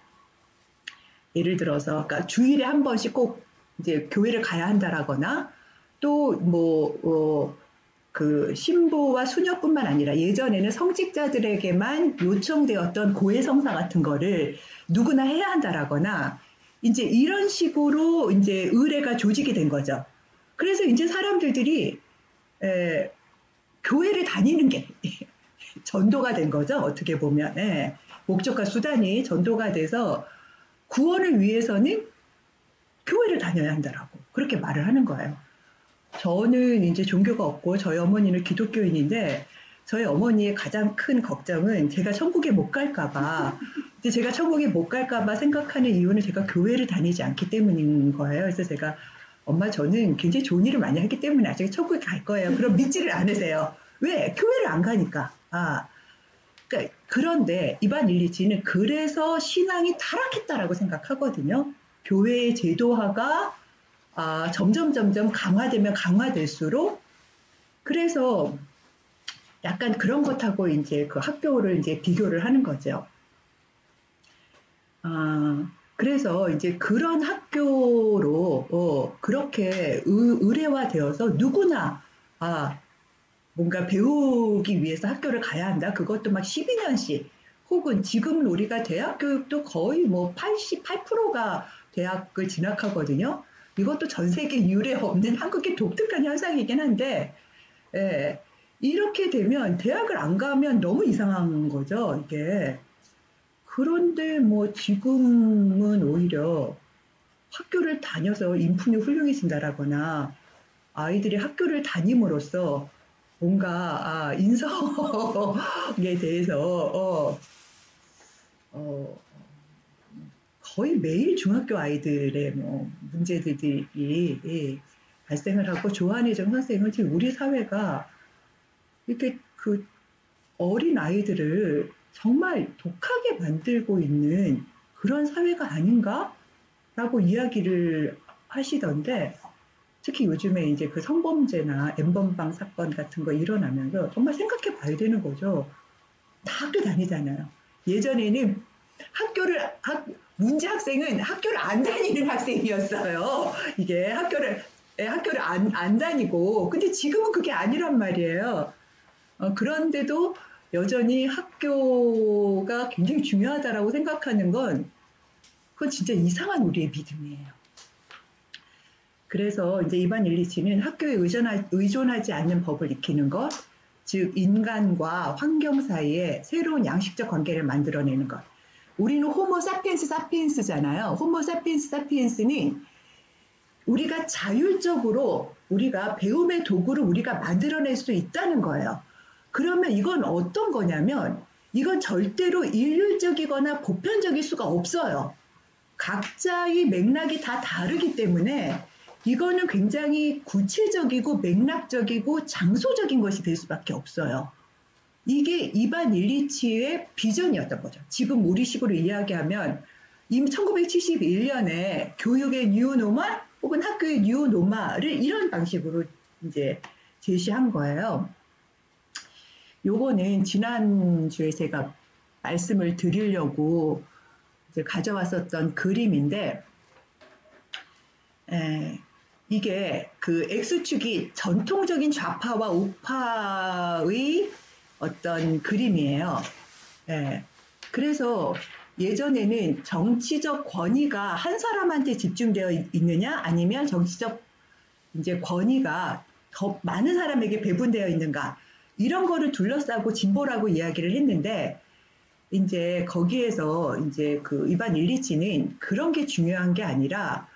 예를 들어서 그러니까 주일에 한 번씩 꼭 이제 교회를 가야 한다라거나 또 뭐 그 신부와 수녀뿐만 아니라 예전에는 성직자들에게만 요청되었던 고해성사 같은 거를 누구나 해야 한다라거나 이제 이런 식으로 이제 의례가 조직이 된 거죠. 그래서 이제 사람들이 교회를 다니는 게 전도가 된 거죠. 어떻게 보면 목적과 수단이 전도가 돼서 구원을 위해서는 교회를 다녀야 한다라고 그렇게 말을 하는 거예요. 저는 이제 종교가 없고 저희 어머니는 기독교인인데 저희 어머니의 가장 큰 걱정은 제가 천국에 못 갈까봐. 근데 제가 천국에 못 갈까봐 생각하는 이유는 제가 교회를 다니지 않기 때문인 거예요. 그래서 제가 엄마 저는 굉장히 좋은 일을 많이 하기 때문에 나중에 천국에 갈 거예요. 그럼 믿지를 않으세요. 왜? 교회를 안 가니까. 그러니까 그런데 이반 일리치는 그래서 신앙이 타락했다라고 생각하거든요. 교회의 제도화가 점점 강화되면 강화될수록 그래서 약간 그런 것하고 이제 그 학교를 이제 비교를 하는 거죠. 그래서 이제 그런 학교로 그렇게 의례화되어서 누구나 뭔가 배우기 위해서 학교를 가야 한다. 그것도 막 12년씩 혹은 지금 우리가 대학 교육도 거의 뭐 88%가 대학을 진학하거든요. 이것도 전 세계 유례 없는 한국의 독특한 현상이긴 한데 이렇게 되면 대학을 안 가면 너무 이상한 거죠. 이게. 그런데 뭐 지금은 오히려 학교를 다녀서 인품이 훌륭해진다라거나 아이들이 학교를 다님으로써 뭔가 인성에 대해서 거의 매일 중학교 아이들의 뭐 문제들이 발생을 하고 조한혜정 선생님은 지금 우리 사회가 이렇게 그 어린 아이들을 정말 독하게 만들고 있는 그런 사회가 아닌가라고 이야기를 하시던데 특히 요즘에 이제 그 성범죄나 엠번방 사건 같은 거 일어나면서 정말 생각해 봐야 되는 거죠. 다 학교 다니잖아요. 예전에는 문제 학생은 학교를 안 다니는 학생이었어요. 이게 학교를 안 다니고. 근데 지금은 그게 아니란 말이에요. 그런데도 여전히 학교가 굉장히 중요하다라고 생각하는 건 그건 진짜 이상한 우리의 믿음이에요. 그래서 이제 이반 일리치는 학교에 의존하지 않는 법을 익히는 것, 즉 인간과 환경 사이에 새로운 양식적 관계를 만들어내는 것. 우리는 호모 사피엔스 사피엔스잖아요. 호모 사피엔스 사피엔스는 우리가 자율적으로 우리가 배움의 도구를 우리가 만들어낼 수 있다는 거예요. 그러면 이건 어떤 거냐면 이건 절대로 일률적이거나 보편적일 수가 없어요. 각자의 맥락이 다 다르기 때문에 이거는 굉장히 구체적이고 맥락적이고 장소적인 것이 될 수밖에 없어요. 이게 이반 일리치의 비전이었던 거죠. 지금 우리식으로 이야기하면 이미 1971년에 교육의 뉴노멀 혹은 학교의 뉴노멀을 이런 방식으로 이제 제시한 거예요. 요거는 지난주에 제가 말씀을 드리려고 이제 가져왔었던 그림인데, 이게 그 X축이 전통적인 좌파와 우파의 어떤 그림이에요. 그래서 예전에는 정치적 권위가 한 사람한테 집중되어 있느냐, 아니면 정치적 이제 권위가 더 많은 사람에게 배분되어 있는가, 이런 거를 둘러싸고 진보라고 이야기를 했는데, 이제 거기에서 이제 그 이반 일리치는 그런 게 중요한 게 아니라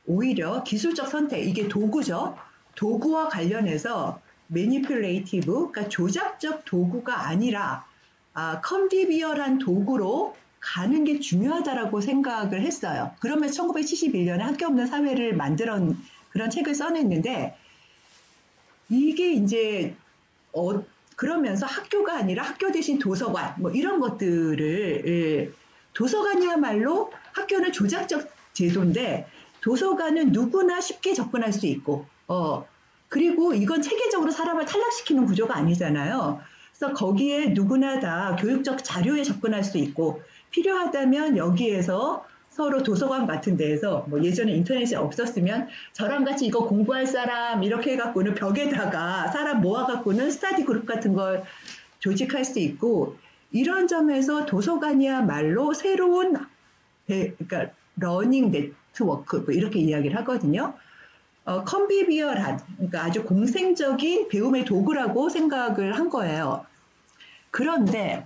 오히려 기술적 선택, 이게 도구죠. 도구와 관련해서 매니플레이티브, 그러니까 조작적 도구가 아니라 컨비비얼한 도구로 가는 게 중요하다라고 생각을 했어요. 그러면 1971년에 학교 없는 사회를 만들어 그런 책을 써냈는데, 이게 이제 그러면서 학교가 아니라 학교 대신 도서관 뭐 이런 것들을, 도서관이야말로 학교는 조작적 제도인데 도서관은 누구나 쉽게 접근할 수 있고, 그리고 이건 체계적으로 사람을 탈락시키는 구조가 아니잖아요. 그래서 거기에 누구나 다 교육적 자료에 접근할 수 있고, 필요하다면 여기에서 서로 도서관 같은 데에서, 뭐 예전에 인터넷이 없었으면 저랑 같이 이거 공부할 사람 이렇게 해갖고는 벽에다가 사람 모아갖고는 스터디 그룹 같은 걸 조직할 수 있고, 이런 점에서 도서관이야말로 새로운 그러니까 러닝 네트워크 뭐 이렇게 이야기를 하거든요. 컨비비얼한, 그러니까 아주 공생적인 배움의 도구라고 생각을 한 거예요. 그런데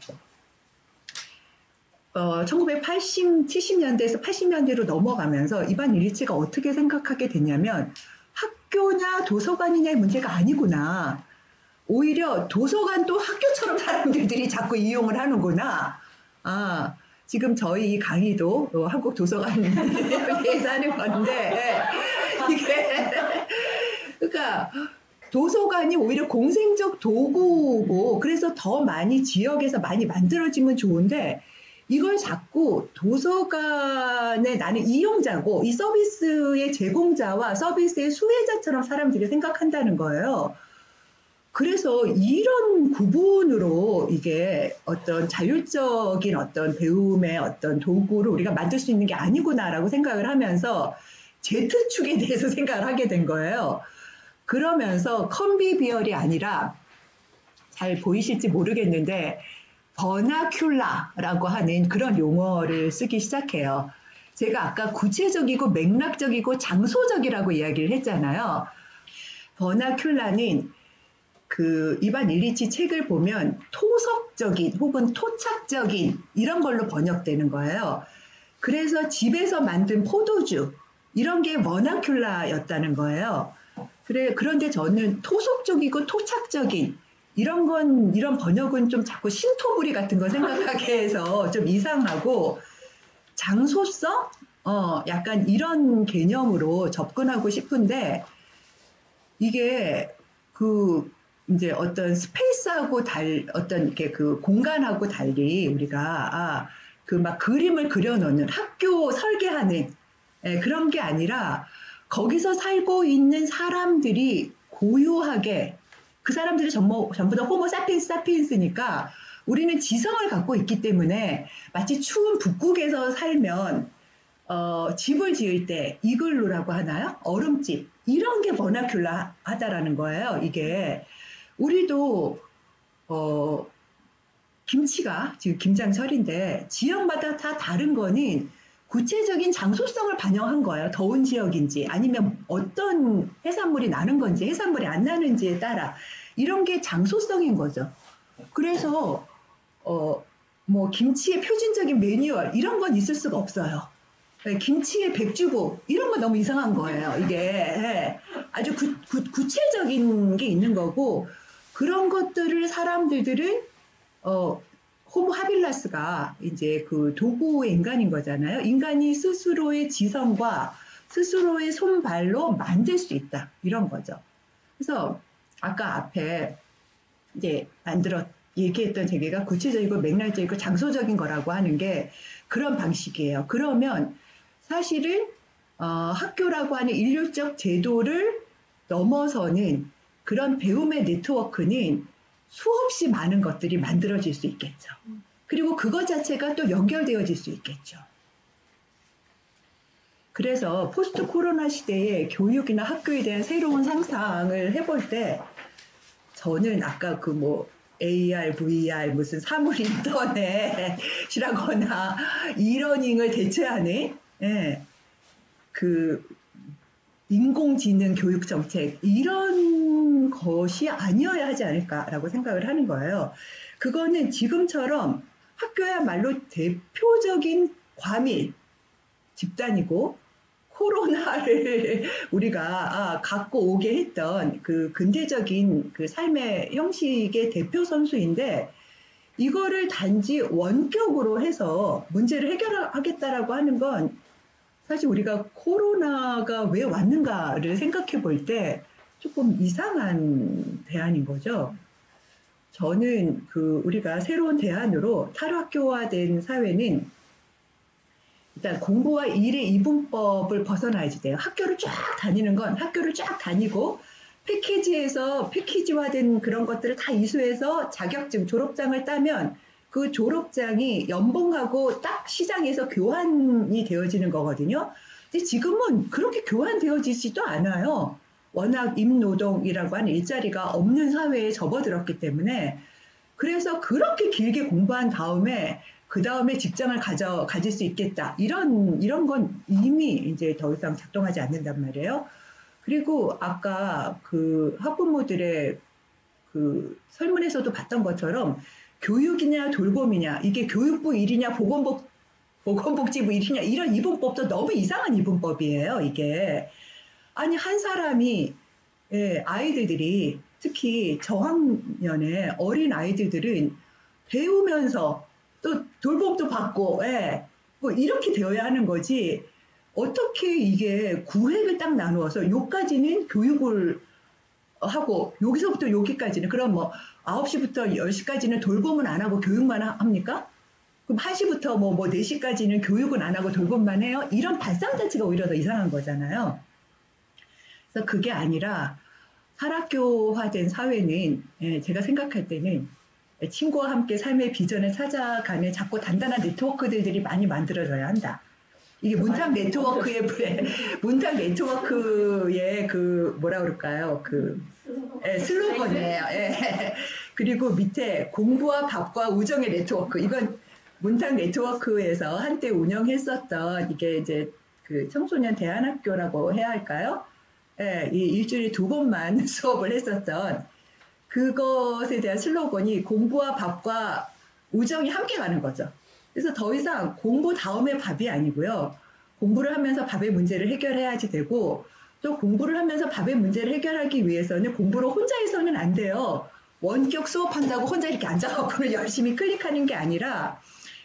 1980, 70년대에서 80년대로 넘어가면서 이반 일리치가 어떻게 생각하게 됐냐면, 학교냐 도서관이냐의 문제가 아니구나. 오히려 도서관도 학교처럼 사람들이 자꾸 이용을 하는구나. 지금 저희 강의도 한국 도서관에서 하는 건데, 이게 그러니까 도서관이 오히려 공생적 도구고, 그래서 더 많이 지역에서 많이 만들어지면 좋은데, 이걸 자꾸 도서관에 나는 이용자고 이 서비스의 제공자와 서비스의 수혜자처럼 사람들이 생각한다는 거예요. 그래서 이런 구분으로 이게 어떤 자율적인 어떤 배움의 어떤 도구를 우리가 만들 수 있는 게 아니구나라고 생각을 하면서 Z축에 대해서 생각을 하게 된 거예요. 그러면서 컨비비얼이 아니라, 잘 보이실지 모르겠는데 버나큘라라고 하는 그런 용어를 쓰기 시작해요. 제가 아까 구체적이고 맥락적이고 장소적이라고 이야기를 했잖아요. 버나큘라는 그 이반 일리치 책을 보면 토속적인 혹은 토착적인 이런 걸로 번역되는 거예요. 그래서 집에서 만든 포도주 이런 게 버나큘라였다는 거예요. 그런데 저는 토속적이고 토착적인 이런 번역은 좀 자꾸 신토부리 같은 거 생각하게 해서 좀 이상하고, 장소성? 약간 이런 개념으로 접근하고 싶은데, 이게 이제 어떤 스페이스하고 어떤 이렇게 그 공간하고 달리 우리가, 막 그림을 그려놓는 학교 설계하는, 그런 게 아니라 거기서 살고 있는 사람들이 고유하게, 그 사람들이 전부 다 호모 사피엔스니까 우리는 지성을 갖고 있기 때문에, 마치 추운 북극에서 살면 집을 지을 때 이글루라고 하나요? 얼음집, 이런 게 버나큘라 하다라는 거예요. 이게 우리도 김치가 지금 김장철인데 지역마다 다 다른 거는 구체적인 장소성을 반영한 거예요. 더운 지역인지 아니면 어떤 해산물이 나는 건지 해산물이 안 나는지에 따라, 이런 게 장소성인 거죠. 그래서 뭐 김치의 표준적인 매뉴얼 이런 건 있을 수가 없어요. 김치의 백주부 이런 거 너무 이상한 거예요. 이게 아주 구체적인 게 있는 거고, 그런 것들을 사람들은 호모 하빌라스가 이제 그 도구의 인간인 거잖아요. 인간이 스스로의 지성과 스스로의 손발로 만들 수 있다. 이런 거죠. 그래서 아까 앞에 이제 얘기했던 재계가 구체적이고 맥락적이고 장소적인 거라고 하는 게 그런 방식이에요. 그러면 사실은 학교라고 하는 인류적 제도를 넘어서는 그런 배움의 네트워크는 수없이 많은 것들이 만들어질 수 있겠죠. 그리고 그것 자체가 또 연결되어질 수 있겠죠. 그래서 포스트 코로나 시대에 교육이나 학교에 대한 새로운 상상을 해볼 때 저는 아까 그 뭐 AR, VR, 무슨 사물 인터넷이라거나 이러닝을 대체하는 그 인공지능 교육 정책 이런 것이 아니어야 하지 않을까라고 생각을 하는 거예요. 그거는 지금처럼 학교야말로 대표적인 과밀 집단이고 코로나를 우리가 갖고 오게 했던 그 근대적인 그 삶의 형식의 대표 선수인데 이거를 단지 원격으로 해서 문제를 해결하겠다라고 하는 건 사실 우리가 코로나가 왜 왔는가를 생각해 볼 때 조금 이상한 대안인 거죠. 저는 그 우리가 새로운 대안으로 탈학교화된 사회는 일단 공부와 일의 이분법을 벗어나야지 돼요. 학교를 쫙 다니는 건 학교를 쫙 다니고 패키지화된 그런 것들을 다 이수해서 자격증, 졸업장을 따면 그 졸업장이 연봉하고 딱 시장에서 교환이 되어지는 거거든요. 근데 지금은 그렇게 교환되어지지도 않아요. 워낙 임노동이라고 하는 일자리가 없는 사회에 접어들었기 때문에 그래서 그렇게 길게 공부한 다음에 그 다음에 직장을 가질 수 있겠다. 이런 건 이미 이제 더 이상 작동하지 않는단 말이에요. 그리고 아까 그 학부모들의 그 설문에서도 봤던 것처럼 교육이냐 돌봄이냐 이게 교육부 일이냐 보건복지부 일이냐 이런 이분법도 너무 이상한 이분법이에요. 이게 아니 한 사람이 아이들이 특히 저학년의 어린 아이들은 배우면서 또 돌봄도 받고 뭐 이렇게 되어야 하는 거지 어떻게 이게 구획을 딱 나누어서 요까지는 교육을 하고 여기서부터 여기까지는 그럼 뭐 9시부터 10시까지는 돌봄은 안 하고 교육만 합니까? 그럼 1시부터 뭐 4시까지는 교육은 안 하고 돌봄만 해요? 이런 발상 자체가 오히려 더 이상한 거잖아요. 그래서 그게 아니라 탈학교화된 사회는 제가 생각할 때는 친구와 함께 삶의 비전을 찾아가는 자꾸 단단한 네트워크들이 많이 만들어져야 한다. 이게 문탁 네트워크의 그 뭐라 그럴까요? 그 슬로건이에요. 그리고 밑에 공부와 밥과 우정의 네트워크. 이건 문탁 네트워크에서 한때 운영했었던 이게 이제 그 청소년 대안학교라고 해야 할까요? 이 일주일에 2번만 수업을 했었던 그것에 대한 슬로건이 공부와 밥과 우정이 함께 가는 거죠. 그래서 더 이상 공부 다음에 밥이 아니고요. 공부를 하면서 밥의 문제를 해결해야지 되고 또 공부를 하면서 밥의 문제를 해결하기 위해서는 공부를 혼자 해서는 안 돼요. 원격 수업한다고 혼자 이렇게 앉아갖고는 열심히 클릭하는 게 아니라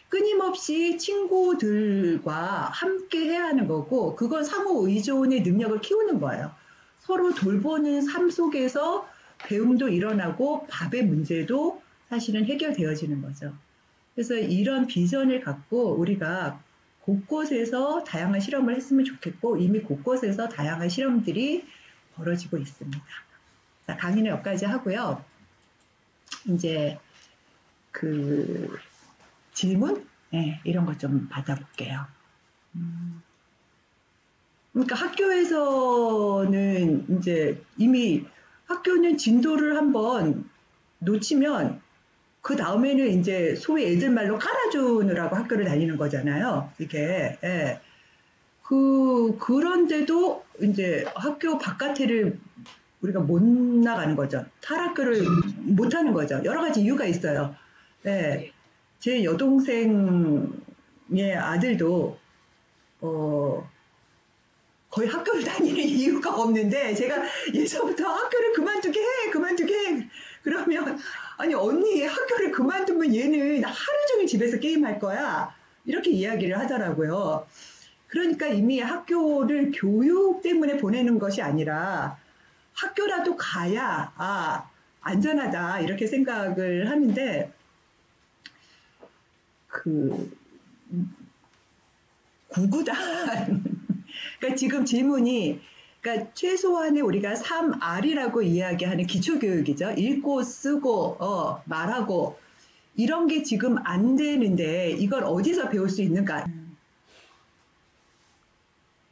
끊임없이 친구들과 함께 해야 하는 거고 그건 상호 의존의 능력을 키우는 거예요. 서로 돌보는 삶 속에서 배움도 일어나고 밥의 문제도 사실은 해결되어지는 거죠. 그래서 이런 비전을 갖고 우리가 곳곳에서 다양한 실험을 했으면 좋겠고 이미 곳곳에서 다양한 실험들이 벌어지고 있습니다. 자, 강의는 여기까지 하고요. 이제 그 질문? 이런 것 좀 받아볼게요. 그러니까 학교에서는 이제 이미 학교는 진도를 한번 놓치면 그 다음에는 이제 소위 애들 말로 깔아주느라고 학교를 다니는 거잖아요. 이게 그런데도 이제 학교 바깥에를 우리가 못 나가는 거죠. 탈학교를 못 하는 거죠. 여러 가지 이유가 있어요. 제 여동생의 아들도 거의 학교를 다니는 이유가 없는데 제가 예전부터 학교를 그만두게 해. 그러면 아니 언니 학교를 그만두면 얘는 하루 종일 집에서 게임할 거야. 이렇게 이야기를 하더라고요. 그러니까 이미 학교를 교육 때문에 보내는 것이 아니라 학교라도 가야 안전하다 이렇게 생각을 하는데 그 구구단 그러니까 지금 질문이 그러니까 최소한의 우리가 3R이라고 이야기하는 기초교육이죠. 읽고 쓰고 말하고 이런 게 지금 안 되는데 이걸 어디서 배울 수 있는가?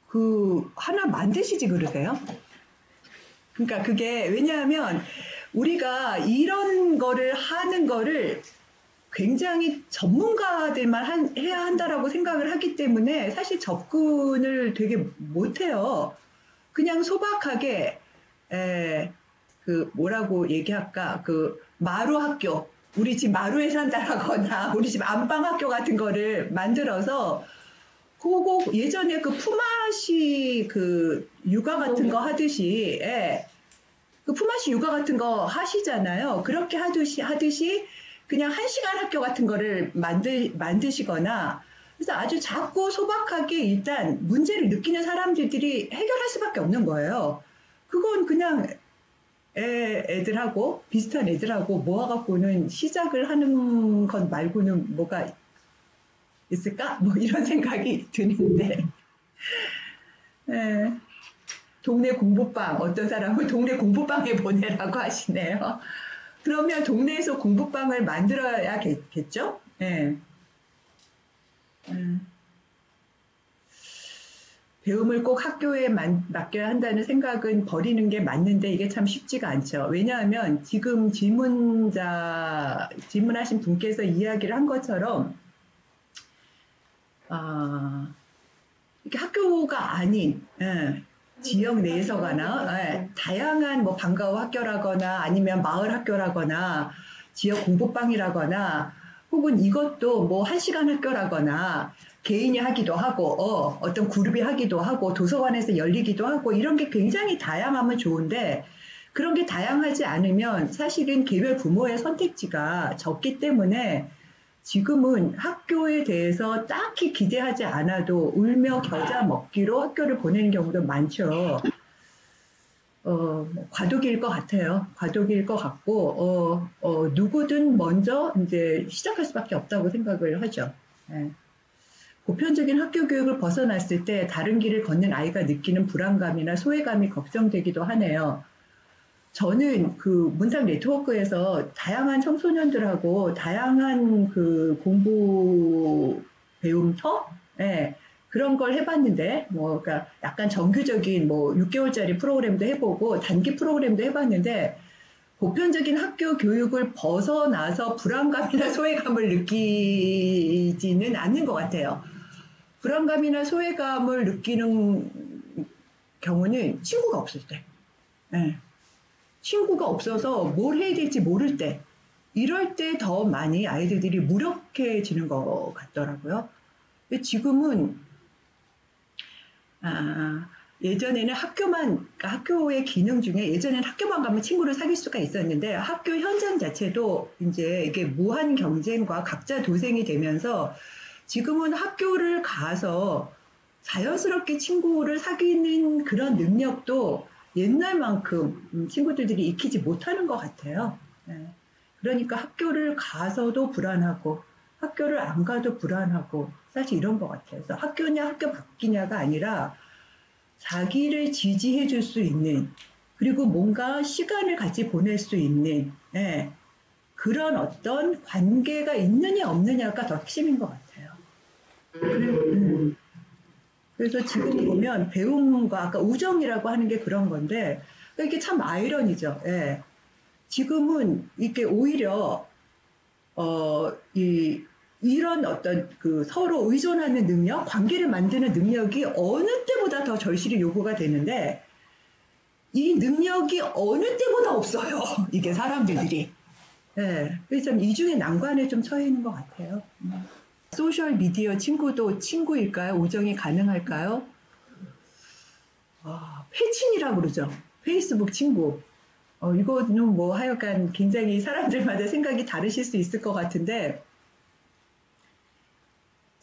그 하나 만드시지 그러세요? 그러니까 그게 왜냐하면 우리가 이런 거를 하는 거를 굉장히 전문가들만 해야 한다라고 생각을 하기 때문에 사실 접근을 되게 못해요. 그냥 소박하게 그 뭐라고 얘기할까 그 마루 학교 우리 집 마루에 산다라거나 우리 집 안방 학교 같은 거를 만들어서 그거 예전에 그 푸마시 그 육아 같은 거 하듯이 그 푸마시 육아 같은 거 하시잖아요. 그렇게 하듯이 그냥 1시간 학교 같은 거를 만드시거나 그래서 아주 작고 소박하게 일단 문제를 느끼는 사람들이 해결할 수밖에 없는 거예요. 그건 그냥 애들하고 비슷한 애들하고 모아갖고는 시작을 하는 것 말고는 뭐가 있을까? 뭐 이런 생각이 드는데 동네 공부방 어떤 사람은 동네 공부방에 보내라고 하시네요. 그러면 동네에서 공부방을 만들어야겠죠? 네. 배움을 꼭 학교에 맡겨야 한다는 생각은 버리는 게 맞는데 이게 참 쉽지가 않죠. 왜냐하면 지금 질문하신 분께서 이야기를 한 것처럼 이렇게 학교가 아닌 지역 내에서거나 다양한 뭐 방과후 학교라거나 아니면 마을 학교라거나 지역 공부방이라거나 혹은 이것도 뭐 1시간 학교라거나 개인이 하기도 하고 어떤 그룹이 하기도 하고 도서관에서 열리기도 하고 이런 게 굉장히 다양하면 좋은데 그런 게 다양하지 않으면 사실은 개별 부모의 선택지가 적기 때문에 지금은 학교에 대해서 딱히 기대하지 않아도 울며 겨자 먹기로 학교를 보내는 경우도 많죠. 과도기일 것 같아요. 과도기일 것 같고, 누구든 먼저 이제 시작할 수밖에 없다고 생각을 하죠. 네. 보편적인 학교 교육을 벗어났을 때 다른 길을 걷는 아이가 느끼는 불안감이나 소외감이 걱정되기도 하네요. 저는 그 문탁 네트워크에서 다양한 청소년들하고 다양한 그 공부 배움터 그런 걸 해봤는데 뭐 그러니까 약간 정규적인 뭐 6개월짜리 프로그램도 해보고 단기 프로그램도 해봤는데 보편적인 학교 교육을 벗어나서 불안감이나 소외감을 느끼지는 않는 것 같아요. 불안감이나 소외감을 느끼는 경우는 친구가 없을 때. 친구가 없어서 뭘 해야 될지 모를 때 이럴 때 더 많이 아이들이 무력해지는 것 같더라고요. 근데 지금은 예전에는 그러니까 학교의 기능 중에 예전에는 학교만 가면 친구를 사귈 수가 있었는데 학교 현장 자체도 이제 이게 무한 경쟁과 각자 도생이 되면서 지금은 학교를 가서 자연스럽게 친구를 사귀는 그런 능력도 옛날만큼 친구들이 익히지 못하는 것 같아요. 그러니까 학교를 가서도 불안하고 학교를 안 가도 불안하고 사실 이런 것 같아요. 그래서 학교냐 학교 밖이냐가 아니라 자기를 지지해 줄 수 있는 그리고 뭔가 시간을 같이 보낼 수 있는 그런 어떤 관계가 있느냐 없느냐가 더 핵심인 것 같아요. 그래서 지금 보면 배움과 아까 우정이라고 하는 게 그런 건데 이게 참 아이러니죠. 지금은 이게 오히려 이런 어떤 그 서로 의존하는 능력, 관계를 만드는 능력이 어느 때보다 더 절실히 요구가 되는데 이 능력이 어느 때보다 없어요. 이게 사람들이. 그래서 참 이중의 난관에 좀 처해 있는 것 같아요. 소셜 미디어 친구도 친구일까요? 우정이 가능할까요? 패친이라고 그러죠. 페이스북 친구. 이거는 뭐 하여간 굉장히 사람들마다 생각이 다르실 수 있을 것 같은데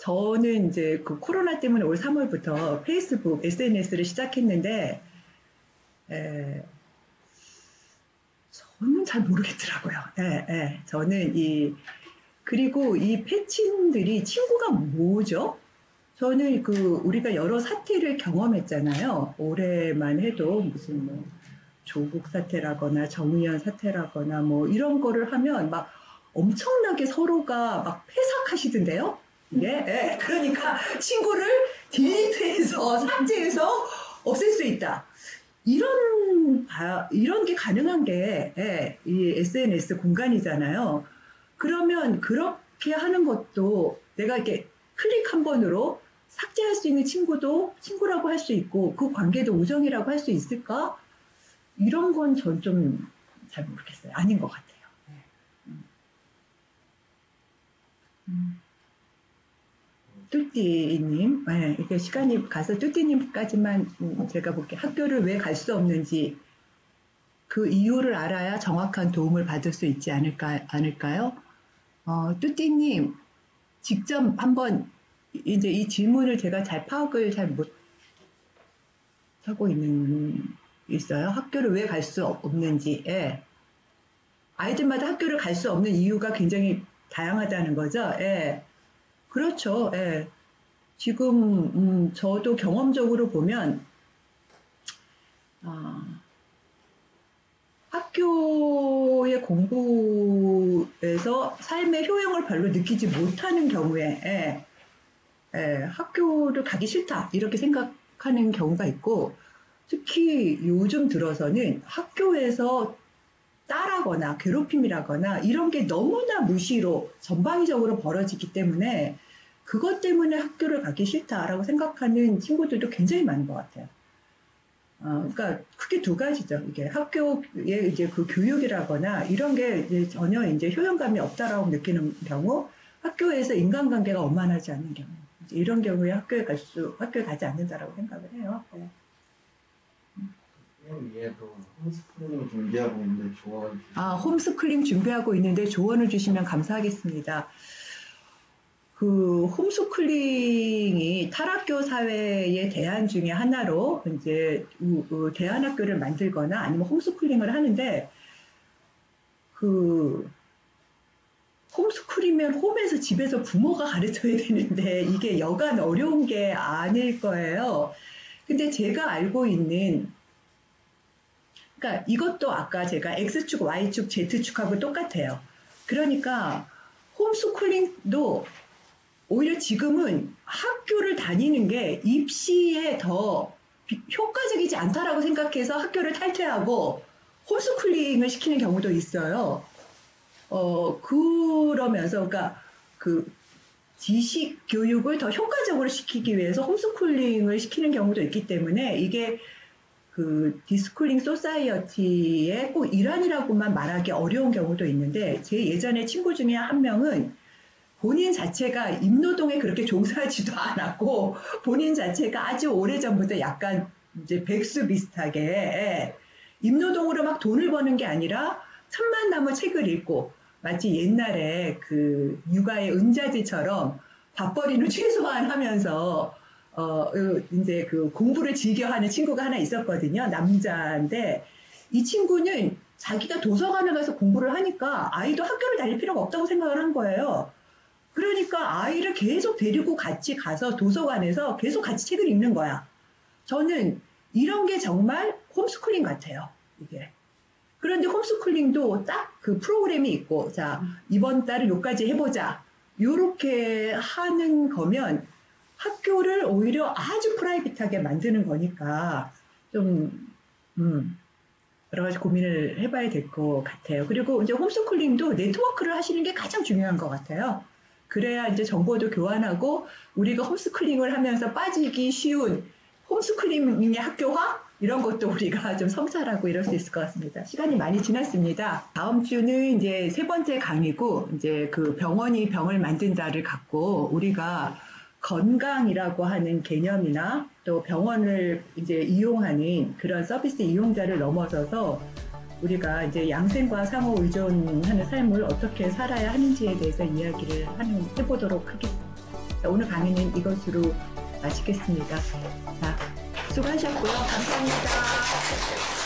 저는 이제 그 코로나 때문에 올 3월부터 페이스북, SNS를 시작했는데, 저는 잘 모르겠더라고요. 저는 그리고 이 패친들이 친구가 뭐죠? 저는 우리가 여러 사태를 경험했잖아요. 올해만 해도 무슨 뭐, 조국 사태라거나 정의연 사태라거나 뭐 이런 거를 하면 막 엄청나게 서로가 막 패삭하시던데요? 그러니까 친구를 딜리트해서 삭제해서 없앨 수 있다. 이런 게 가능한 게 이 SNS 공간이잖아요. 그러면 그렇게 하는 것도 내가 이렇게 클릭 한 번으로 삭제할 수 있는 친구도 친구라고 할 수 있고 그 관계도 우정이라고 할 수 있을까? 이런 건 전 좀 잘 모르겠어요. 아닌 것 같아요. 뚜띠님, 이게 시간이 가서 뚜띠님까지만 제가 볼게요. 학교를 왜 갈 수 없는지 그 이유를 알아야 정확한 도움을 받을 수 있지 않을까요? 뚜띠님, 직접 한번 이제 이 질문을 제가 잘 파악을 잘 못하고 있어요. 학교를 왜 갈 수 없는지. 아이들마다 학교를 갈 수 없는 이유가 굉장히 다양하다는 거죠. 그렇죠. 지금 저도 경험적으로 보면 학교의 공부에서 삶의 효용을 별로 느끼지 못하는 경우에 학교를 가기 싫다 이렇게 생각하는 경우가 있고 특히 요즘 들어서는 학교에서 따라거나 괴롭힘이라거나 이런 게 너무나 무시로 전방위적으로 벌어지기 때문에 그것 때문에 학교를 가기 싫다라고 생각하는 친구들도 굉장히 많은 것 같아요. 그러니까 크게 두 가지죠. 이게 학교의 이제 그 교육이라거나 이런 게 이제 전혀 이제 효용감이 없다라고 느끼는 경우, 학교에서 인간관계가 원만하지 않는 경우, 이런 경우에 학교에 가지 않는다라고 생각을 해요.
얘도 홈스쿨링 준비하고 있는데 조언.
홈스쿨링 준비하고 있는데 조언을 주시면 감사하겠습니다. 그 홈스쿨링이 탈학교 사회의 대안 중에 하나로 이제 대안학교를 만들거나 아니면 홈스쿨링을 하는데 그 홈스쿨이면 홈에서 집에서 부모가 가르쳐야 되는데 이게 여간 어려운 게 아닐 거예요. 근데 제가 알고 있는 그러니까 이것도 아까 제가 X축, Y축, Z축하고 똑같아요. 그러니까 홈스쿨링도 오히려 지금은 학교를 다니는 게 입시에 더 효과적이지 않다라고 생각해서 학교를 탈퇴하고 홈스쿨링을 시키는 경우도 있어요. 그러면서 그러니까 그 지식 교육을 더 효과적으로 시키기 위해서 홈스쿨링을 시키는 경우도 있기 때문에 이게 그 디스쿨링 소사이어티의 꼭 일환이라고만 말하기 어려운 경우도 있는데 제 예전에 친구 중에 한 명은 본인 자체가 임노동에 그렇게 종사하지도 않았고 본인 자체가 아주 오래전부터 약간 이제 백수 비슷하게 임노동으로 막 돈을 버는 게 아니라 천만나무 책을 읽고 마치 옛날에 그 육아의 은자들처럼 밥벌이는 최소한 하면서 이제 그 공부를 즐겨하는 친구가 하나 있었거든요. 남자인데 이 친구는 자기가 도서관에 가서 공부를 하니까 아이도 학교를 다닐 필요가 없다고 생각을 한 거예요. 그러니까 아이를 계속 데리고 같이 가서 도서관에서 계속 같이 책을 읽는 거야. 저는 이런 게 정말 홈스쿨링 같아요. 이게. 그런데 홈스쿨링도 딱 그 프로그램이 있고 자 이번 달은 요까지 해보자. 요렇게 하는 거면 학교를 오히려 아주 프라이빗하게 만드는 거니까 좀 여러 가지 고민을 해봐야 될 것 같아요. 그리고 이제 홈스쿨링도 네트워크를 하시는 게 가장 중요한 것 같아요. 그래야 이제 정보도 교환하고 우리가 홈스쿨링을 하면서 빠지기 쉬운 홈스쿨링의 학교화 이런 것도 우리가 좀 성찰하고 이럴 수 있을 것 같습니다. 시간이 많이 지났습니다. 다음 주는 이제 세 번째 강의고 이제 그 병원이 병을 만든다를 갖고 우리가 건강이라고 하는 개념이나 또 병원을 이제 이용하는 그런 서비스 이용자를 넘어서서 우리가 이제 양생과 상호 의존하는 삶을 어떻게 살아야 하는지에 대해서 이야기를 해보도록 하겠습니다. 자, 오늘 강의는 이것으로 마치겠습니다. 자, 수고하셨고요. 감사합니다.